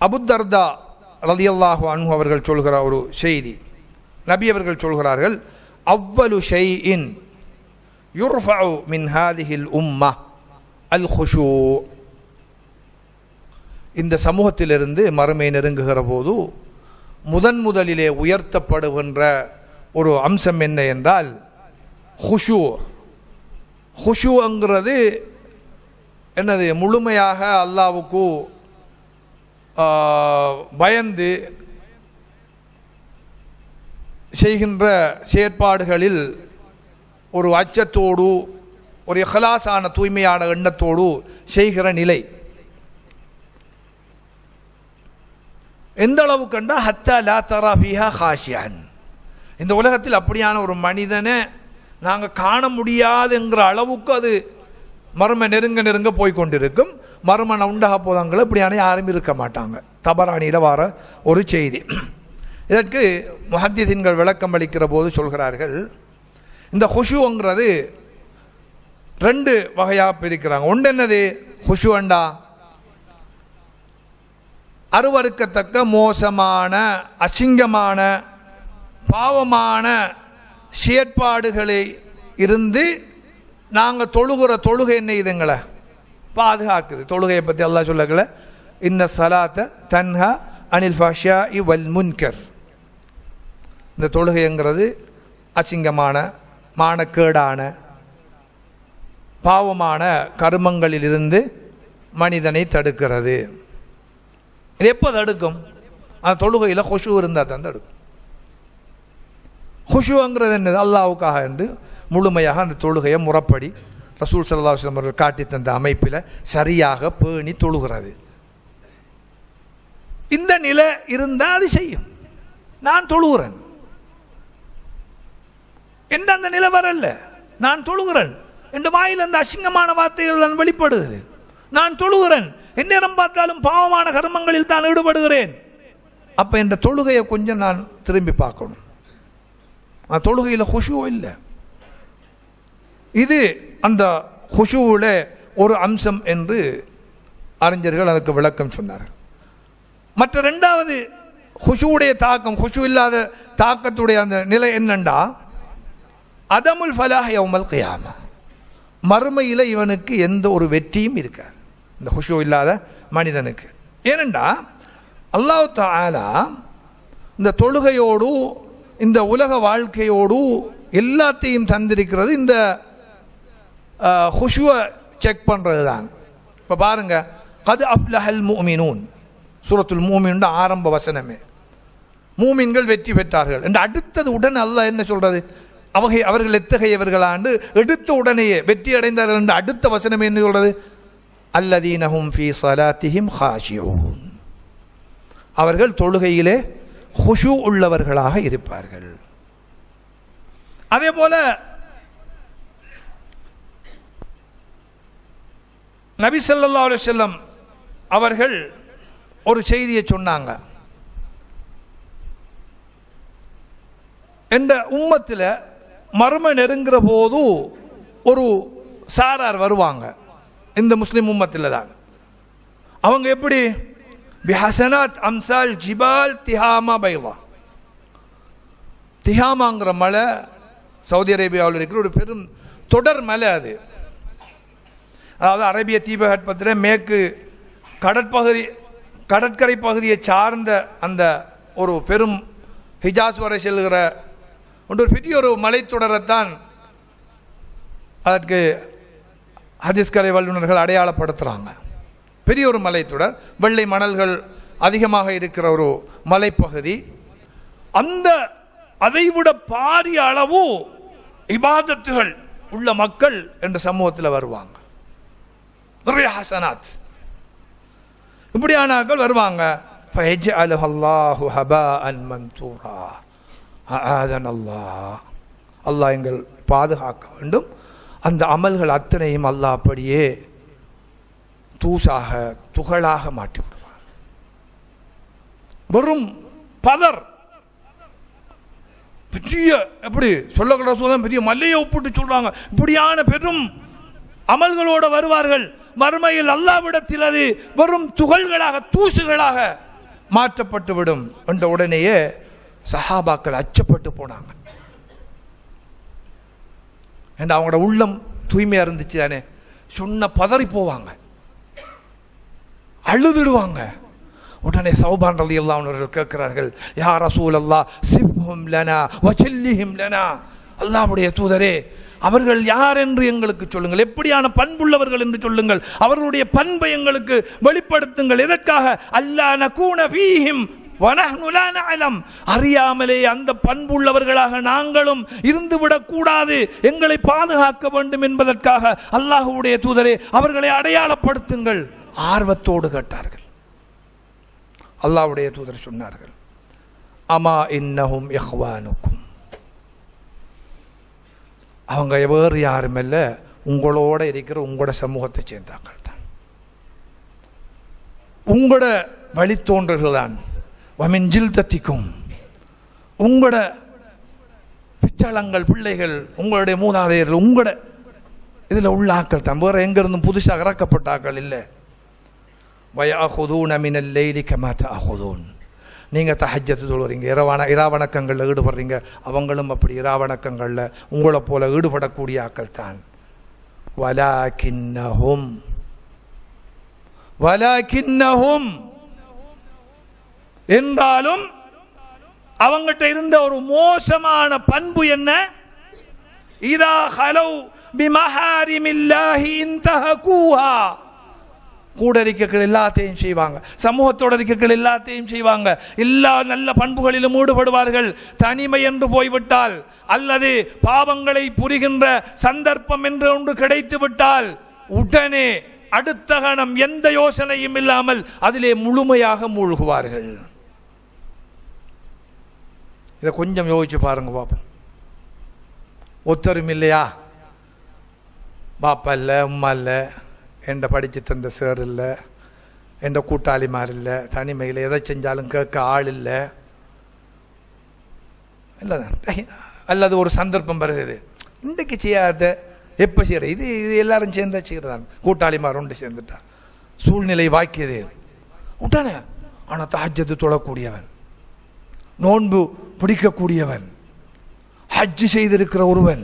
அபூ தர்தா ரலியல்லாஹு அன்ஹு அவர்கள் சொல்கிற ஒரு செய்தி, நபி அவர்கள் சொல்கிறார்கள், அவ்வலு ஷைஇன் யுர்ஃபஉ மின் ஹாதிஹில் உம்ம அல் குஷூ. இந்த சமூகத்திலிருந்து மறுமை நெருங்குகிற போது முதலிலே உயர்த்தப்படுகின்ற ஒரு அம்சம் என்ன என்றால் குஷூ. குஷூங்கிறது என்னது? முழுமையாக அல்லாஹ்வுக்கு பயந்து செய்கின்ற செயற்பாடுகளில் ஒரு அச்சத்தோடு ஒரு இஹ்லாஸான தூய்மையான எண்ணத்தோடு செய்கிற நிலை. எந்த அளவு கண்டா ஹத்தா லா தரா ஃபீஹா ஹாஷியன். இந்த உலகத்தில் அப்படியான ஒரு மனிதனை நாங்கள் காண முடியாதுங்கிற அளவுக்கு அது மர்ம நெருங்க போய்கொண்டிருக்கும். மர்ம உண்டாக போதாங்கள இப்படியான யாரும் இருக்க மாட்டாங்க. தபரானியில் வர ஒரு செய்தி. இதற்கு முஹத்திஸீன்கள் விளக்கம் அளிக்கிற போது சொல்கிறார்கள், இந்த குஷூங்கிறது ரெண்டு வகையாக பிரிக்கிறாங்க. ஒன்று என்னது? குஷூண்டா அருவருக்கத்தக்க மோசமான அசிங்கமான பாவமான செயற்பாடுகளை இருந்து நாங்கள் தொழுகிற தொழுகை என்ன இதுங்களை பாதுகாக்குது. தொழுகையை பற்றி அல்லாஹ் சொல்லக்கல, இன்ன ஸலாத்த தன்ஹா அனில் ஃபஹ்ஷாஇ வல் முன்கர். இந்த தொழுகைங்கிறது அசிங்கமான மானக்கேடான பாவமான கர்மங்களிலிருந்து மனிதனை தடுக்கிறது. இது எப்போ தடுக்கும்? அந்த தொழுகையில் குஷூ இருந்தால் தான் தடுக்கும். குஷூங்கிறது என்னது? அல்லாஹ்வுக்காக என்று முழுமையாக அந்த தொழுகையை முறைப்படி ரசூல் ஸல்லல்லாஹு அலைஹி வஸல்லம் அவர்கள் காட்டி தந்த அமைப்பில் சரியாக பேணி தொழுகிறது. இந்த நிலை இருந்தால் அது செய்யும். நான் தொழுகிறேன் என்ற அந்த நிலை வரல, நான் தொழுகிறேன். என் வாயில் அந்த அசிங்கமான வார்த்தைகள் தான் வெளிப்படுகிறது. நான் தொழுகிறேன், எந்நேரம் பார்த்தாலும் பாவமான கர்மங்களில் தான் ஈடுபடுகிறேன். அப்போ இந்த தொழுகையை கொஞ்சம் நான் திரும்பி பார்க்கணும். தொழுகையில் குஷு இல்லை. இது அந்த குஷுவில் ஒரு அம்சம் என்று அறிஞர்கள் அதுக்கு விளக்கம் சொன்னார்கள். மற்ற இரண்டாவது குஷுவுடைய தாக்கம், குஷு இல்லாத தாக்கத்துடைய அந்த நிலை என்னண்டா, அதமுல் ஃபலாஹ் யௌமல் கியாமா, மறுமையில் இவனுக்கு எந்த ஒரு வெற்றியும் இருக்காது இந்த குஷு இல்லாத மனிதனுக்கு. ஏனெண்டா அல்லாஹ் தஆலா இந்த தொழுகையோடு இந்த உலக வாழ்க்கையோடு எல்லாத்தையும் தந்திருக்கிறது இந்த குஷுவை செக் பண்ணுறது தான். இப்போ பாருங்க, கத் அஃப்லஹல் முஃமினூன், சூரத்துல் முஃமினூன் ஆரம்ப வசனமே, மூமின்கள் வெற்றி பெற்றார்கள் என்று அடுத்தது உடனே அல்லாஹ் என்ன சொல்றது, அவர்கள் எத்தகையவர்களாண்டு எடுத்த உடனேயே வெற்றி அடைந்தார்கள் என்று அடுத்த வசனம் என்ன சொல்றது, அல்லதீனஹும் ஃபீ ஸலாத்திஹிம் காஷிஊன், அவர்கள் தொழுகையிலே குஷு உள்ளவர்களாக இருப்பார்கள். அதே போல நபி ஸல்லல்லாஹு அலைஹி வஸல்லம் அவர்கள் ஒரு செய்தியை சொன்னாங்க. இந்த உம்மத்தில் மர்ம நெருங்குற போது ஒரு சாரார் வருவாங்க இந்த முஸ்லிம் உம்மத்தில் தான். அவங்க எப்படி, பிஹசனாத் அம்சால் ஜிபால் திஹாமா பைவா, திஹாமாங்கிற மலை சவுதி அரேபியாவில் இருக்கிற ஒரு பெரும் தொடர் மலை. அது அதாவது அரேபிய தீபகற்பத்தில் மேற்கு கடற்கரை பகுதியை சார்ந்த அந்த ஒரு பெரும் ஹிஜாஸ் வரை செல்கிற ஒரு பெரிய ஒரு மலைத்தொடரைத்தான் அதற்கு ஹதீஸ் கலை வல்லுநர்கள் அடையாளப்படுத்துகிறாங்க. பெரிய ஒரு மலைத்தொடர், வெள்ளை மணல்கள் அதிகமாக இருக்கிற ஒரு மலைப்பகுதி. அந்த அதைவிட பாரிய அளவு இபாதத்துகள் உள்ள மக்கள் என்ற சமூகத்தில் வருவாங்க. நிறைய ஹசனாத் இப்படியானாக்கள் வருவாங்க. அல்லாஹ் எங்கள் பாதுகாக்க வேண்டும். அந்த அமல்கள் அத்தனையும் அல்லாஹ் அப்படியே தூசாக துகளாக மாற்றி விடுவார். வெறும் பதர் பெரிய, எப்படி சொல்ல பெரிய மல்லையை ஒப்பிட்டு சொல்றாங்க. இப்படியான பெரும் அமல்களோட வருவார்கள். மறுமையில் அல்லாஹ்விடத்தில் அது வெறும் துகள்களாக தூசுகளாக மாற்றப்பட்டு விடும் என்ற உடனேயே சஹாபாக்கள் அச்சப்பட்டு போனாங்க. ஏன்னா அவங்களோட உள்ளம் தூய்மையா இருந்துச்சு தானே, சொன்ன பதறி போவாங்க, அழுதுடுவாங்க. உடனே சௌபான் ரலியல்லாஹு அன்ஹு அவர்கள் கேட்கிறார்கள், யா ரசூலல்லாஹ் சிஃப்ஹும் லனா வஜல்லிஹிம் லனா, அல்லாஹ்வுடைய தூதரே அவர்கள் யார் என்று எங்களுக்கு சொல்லுங்கள், எப்படியான பண்புள்ளவர்கள் என்று சொல்லுங்கள், அவர்களுடைய பண்பை எங்களுக்கு வெளிப்படுத்துங்கள். எதற்காக? அல்லா நகூன ஃபீஹிம் வனஹ்னு லா நஅலம், அறியாமலே அந்த பண்புள்ளவர்களாக நாங்களும் இருந்துவிடக் கூடாது, எங்களை பாதுகாக்க வேண்டும் என்பதற்காக அல்லாஹ்வுடைய தூதரே அவர்களை அடையாளப்படுத்துங்கள். ஆர்வத்தோடு கேட்டார்கள். அல்லாஹ்வுடைய தூதர் சொன்னார்கள், அமா இன்னஹும் இஹ்வானுக்கும், அவங்க வேறு யாரும் இல்லை, உங்களோட இருக்கிற உங்களோட சமூகத்தை சேர்ந்தார்கள் தான், உங்களோட வழித்தோன்றர்கள் தான். வமின் ஜில்தத்திக்கும், உங்களோட பிச்சளங்கள் பிள்ளைகள், உங்களுடைய மூதாதையர்கள், உங்களோட இதில் உள்ள ஆக்கள் தான், வேறு எங்கிருந்தும் புதுசாக இறக்கப்பட்ட ஆக்கள் இல்லை. வயஅஹுதூன மினல் லைலி கமா தஅஹுதூன், நீங்கள் தஹஜ்ஜத் தொழுறீங்க, இராவணக்கங்களில் ஈடுபடுறீங்க, அவங்களும் அப்படி இராவணக்கங்களில் உங்களை போல ஈடுபடக்கூடிய ஆக்கள் தான். வலாக்கின்னஹும் என்றாலும் அவங்ககிட்ட இருந்த ஒரு மோசமான பண்பு என்ன? இதா ஹலௌ பிமஹாரிமில்லாஹி இன்தஹகூஹா, கூட இருக்கைகள் எல்லாத்தையும் செய்வாங்க, சமூகத்தோட இருக்கைகள் எல்லாத்தையும் செய்வாங்க, எல்லா நல்ல பண்புகளிலும் ஈடுபடுவார்கள். தனிமை என்று போய்விட்டால் அல்லது பாவங்களை புரிகின்ற சந்தர்ப்பம் என்று ஒன்று கிடைத்து விட்டால் உடனே அடுத்த கணம் எந்த யோசனையும் இல்லாமல் அதிலே முழுமையாக மூழ்குவார்கள். இதை கொஞ்சம் யோசிச்சு பாருங்க பாப்போம். ஒத்தரும் இல்லையா? பாப்பா இல்லை, உம்மா இல்லை, என்ட படித்து தந்த சார் இல்லை, எந்த கூட்டாளிமார் இல்லை, தனிமையில் எதை செஞ்சாலும் கேட்க ஆள் இல்லை. இல்லைதான். அல்லது ஒரு சந்தர்ப்பம் வருது, இன்றைக்கு செய்யாத எப்போ செய்கிற, இது எல்லாரும் சேர்ந்தா செய்கிறதான். கூட்டாளிமார் ஒன்று சேர்ந்துட்டா, சூழ்நிலை வாக்கியது விட்டானே. ஆனால் தஹஜ்ஜத் தொழக்கூடியவன், நோன்பு பிடிக்கக்கூடியவன், ஹஜ்ஜு செய்திருக்கிற ஒருவன்,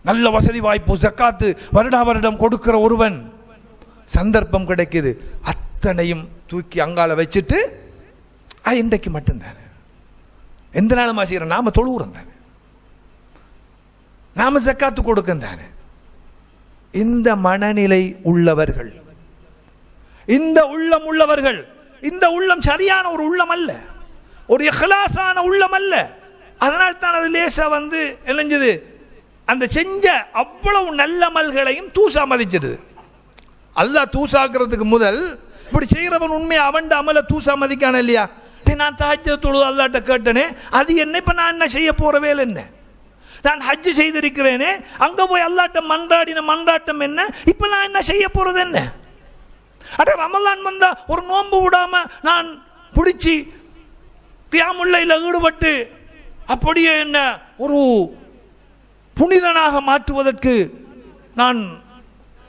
நல்ல வசதி வாய்ப்பு, ஜக்காத்து வருடா வருடம் கொடுக்கிற ஒருவன், சந்தர்ப்பம் கிடைக்குது, அத்தனையும் தூக்கி அங்கால வச்சுட்டு இன்றைக்கு மட்டும்தானே, எந்த நாளும் செய்கிறோம், நாம தொழுகிறோம் தானே, நாம ஜக்காத்து கொடுக்க தானே. இந்த மனநிலை உள்ளவர்கள், இந்த உள்ளம் உள்ளவர்கள், இந்த உள்ளம் சரியான ஒரு உள்ளம் அல்ல, ஒரு இஹ்லாஸான உள்ளம் அல்ல. அதனால் தான் அது லேசா எழிஞ்சது, அந்த செஞ்ச அவ்வளவு நல்ல அமல்களையும் தூசா மதிச்சிடுது. அல்லாஹ் தூசாக்குறதுக்கு முதல் இப்படி செய்கிறவன் உண்மையை அவன் அமலை தூசா மதிக்கான இல்லையா? நான் தஹஜ்ஜத் தொழுது அல்லாஹ்ட்ட கேட்டனே, அது என்ன, இப்ப நான் என்ன செய்ய போற வேலை என்ன? நான் ஹஜ் செய்திருக்கிறேனே, அங்க போய் அல்லாஹ்ட்ட மன்றாடின மன்றாட்டம் என்ன, இப்ப நான் என்ன செய்ய போறது என்ன? அட ரமலான் வந்தா ஒரு நோன்பு விடாம நான் பிடிச்சி கியாமுல்லைல ஈடுபட்டு அப்படியே என்ன ஒரு புனிதனாக மாற்றுவதற்கு நான்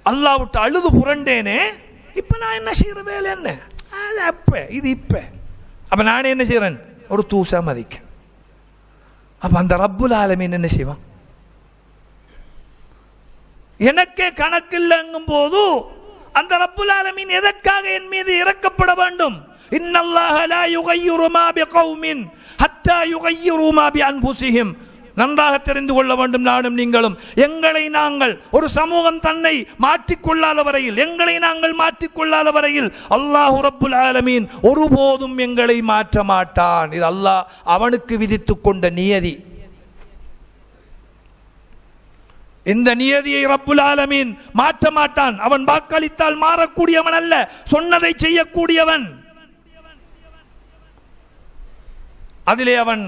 அல்லாஹ்விட்டு அழுது புரண்டேனே, இப்ப நான் என்ன செய்யற வேலை என்ன? அது அப்ப இது இப்ப அப்ப நானே என்ன செய்யறேன், ஒரு தூசா மதிக்க. அப்ப அந்த ரப்புல் ஆலமீன் என்ன செய்வான்? எனக்கே கணக்கு இல்லைங்கும் போது அந்த ரப்புல் ஆலமீன் எதற்காக என் மீது இறக்கப்பட வேண்டும்? இன்னல்லாஹ லா யுகையிரு மா பிகௌமின் ஹத்தா யுகையிரு மா பிஅன்ஃபுஸிஹிம். நன்றாக தெரிந்து கொள்ள வேண்டும் நானும் நீங்களும். எங்களை நாங்கள், ஒரு சமூகம் தன்னை மாற்றிக்கொள்ளாத வரையில், எங்களை நாங்கள் மாற்றிக்கொள்ளாத வரையில் அல்லாஹ் ரப்புல் ஆலமீன் ஒருபோதும் எங்களை மாற்ற மாட்டான். இது அல்லாஹ் அவனுக்கு விதித்துக் கொண்ட நியதி. இந்த நியதியை ரப்புல் ஆலமீன் மாற்ற மாட்டான். அவன் வாக்களித்தால் மாறக்கூடியவன் அல்ல, சொன்னதை செய்யக்கூடியவன். அதிலே அவன்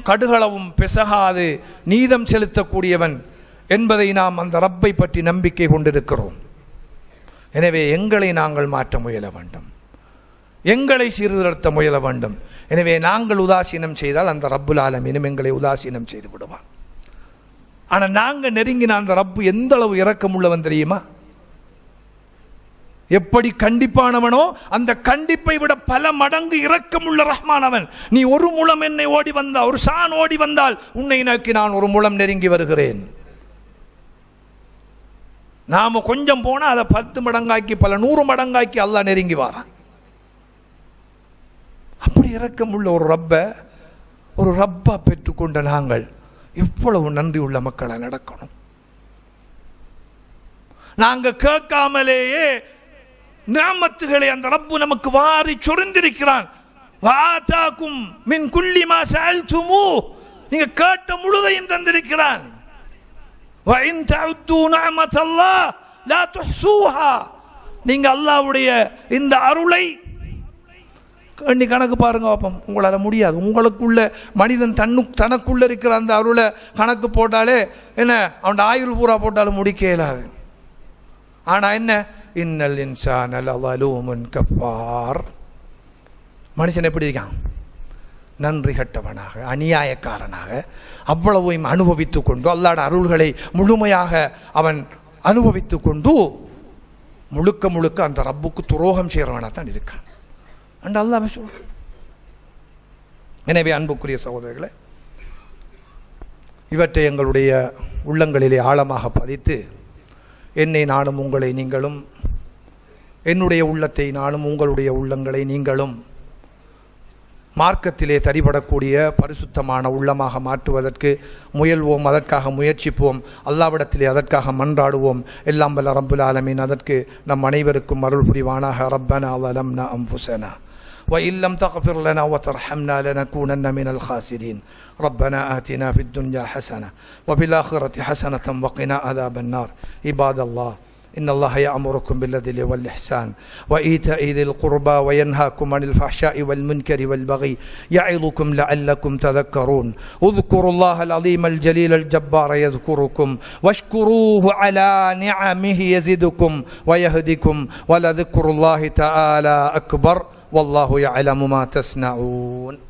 கடுகளவும் பிசகாது நீதம் செலுத்தக்கூடியவன் என்பதை நாம் அந்த ரப்பை பற்றி நம்பிக்கை கொண்டிருக்கிறோம். எனவே எங்களை நாங்கள் மாற்ற முயல வேண்டும், எங்களை சீர்திருத்த முயல வேண்டும். எனவே நாங்கள் உதாசீனம் செய்தால் அந்த ரப்புல் ஆலமீனும் எங்களை உதாசீனம் செய்து விடுவான். ஆனால் நாங்கள் நெருங்கின அந்த ரப்பு எந்த அளவு இரக்கம் உள்ளவன் தெரியுமா? எப்படி கண்டிப்பானவனோ அந்த கண்டிப்பை விட பல மடங்கு இரக்கமுள்ள ரஹ்மானவன். நீ ஒரு முழம் என்னை ஓடி வந்தால், ஒரு சான் ஓடி வந்தால் உன்னை நோக்கி நான் ஒரு முழம் நெருங்கி வருகிறேன். நாம கொஞ்சம் போனா அதை 10 மடங்காக்கி பல 100 மடங்காக்கி அல்லாஹ் நெருங்கி வாரான். அப்படி இரக்கமுள்ள ஒரு ரப்பா பெற்றுக்கொண்ட நாங்கள் எவ்வளவு நன்றி உள்ள மக்களை நடக்கணும். நாங்க கேட்காமலேயே நிஅமத்துகளை அந்த ரப்பு நமக்கு வாரி சொரிந்திருக்கிறான். வாதாக்கும் மின் குல்லி மா சஅல்துமு, நீங்க கேட்ட முழுதையும் தந்திருக்கிறான். வ இன் தஅது நிஅமத்தல்லாஹ் லா துஹ்ஸூஹா, நீங்க அல்லாஹ்வுடைய இந்த அருளை எண்ணி கணக்கு பாருங்க பாப்போம். உங்களால் முடியாது. உங்களுக்குள்ள மனிதன் தனக்குள்ள இருக்கிற அந்த அருளை கணக்கு போட்டாலே என்ன, அவன் ஆயுள் பூரா போட்டாலும் முடிக்க இயலாது. ஆனா என்ன, இன்னல் இன்சான லஸலூமுன் கஃபார், மனுஷன் எப்படி இருக்கான்? நன்றி கட்டவனாக, அநியாயக்காரனாக அவ்வளவையும் அனுபவித்துக் கொண்டு, அல்லாஹ்வுடைய அருள்களை முழுமையாக அவன் அனுபவித்துக் கொண்டு முழுக்க முழுக்க அந்த ரப்புக்கு துரோகம் செய்கிறவனாக தான் இருக்கான் என்று அல்லாஹ் சொல்றான். எனவே அன்புக்குரிய சகோதரர்களே, இவற்றை எங்களுடைய உள்ளங்களிலே ஆழமாக பதித்து, என்னை நானும் உங்களை நீங்களும், என்னுடைய உள்ளத்தை நானும் உங்களுடைய உள்ளங்களை நீங்களும் மார்க்கத்திலே தரிபடக்கூடிய பரிசுத்தமான உள்ளமாக மாற்றுவதற்கு முயல்வோம், அதற்காக முயற்சிப்போம், அல்லாஹ்விடத்திலே அதற்காக மன்றாடுவோம். எல்லாம் வல்ல ரப்புல் ஆலமீன் அதற்கு நம் அனைவருக்கும் அருள் புரிவானாக. ரப்பனா ஸலம்னா அன்ஃபுஸனா وإن لم تغفر لنا وترحمنا لنكونن من الخاسرين ربنا آتنا في الدنيا حسنة وفي الآخرة حسنة وقنا عذاب النار. عباد الله، إن الله يأمركم بالعدل والإحسان وإيتاء ذي القربى وينهاكم عن الفحشاء والمنكر والبغي يعظكم لعلكم تذكرون اذكروا الله العظيم الجليل الجبار يذكركم واشكروه على نعمه يزدكم ويهدكم ولذكر الله تعالى أكبر والله يعلم ما تصنعون.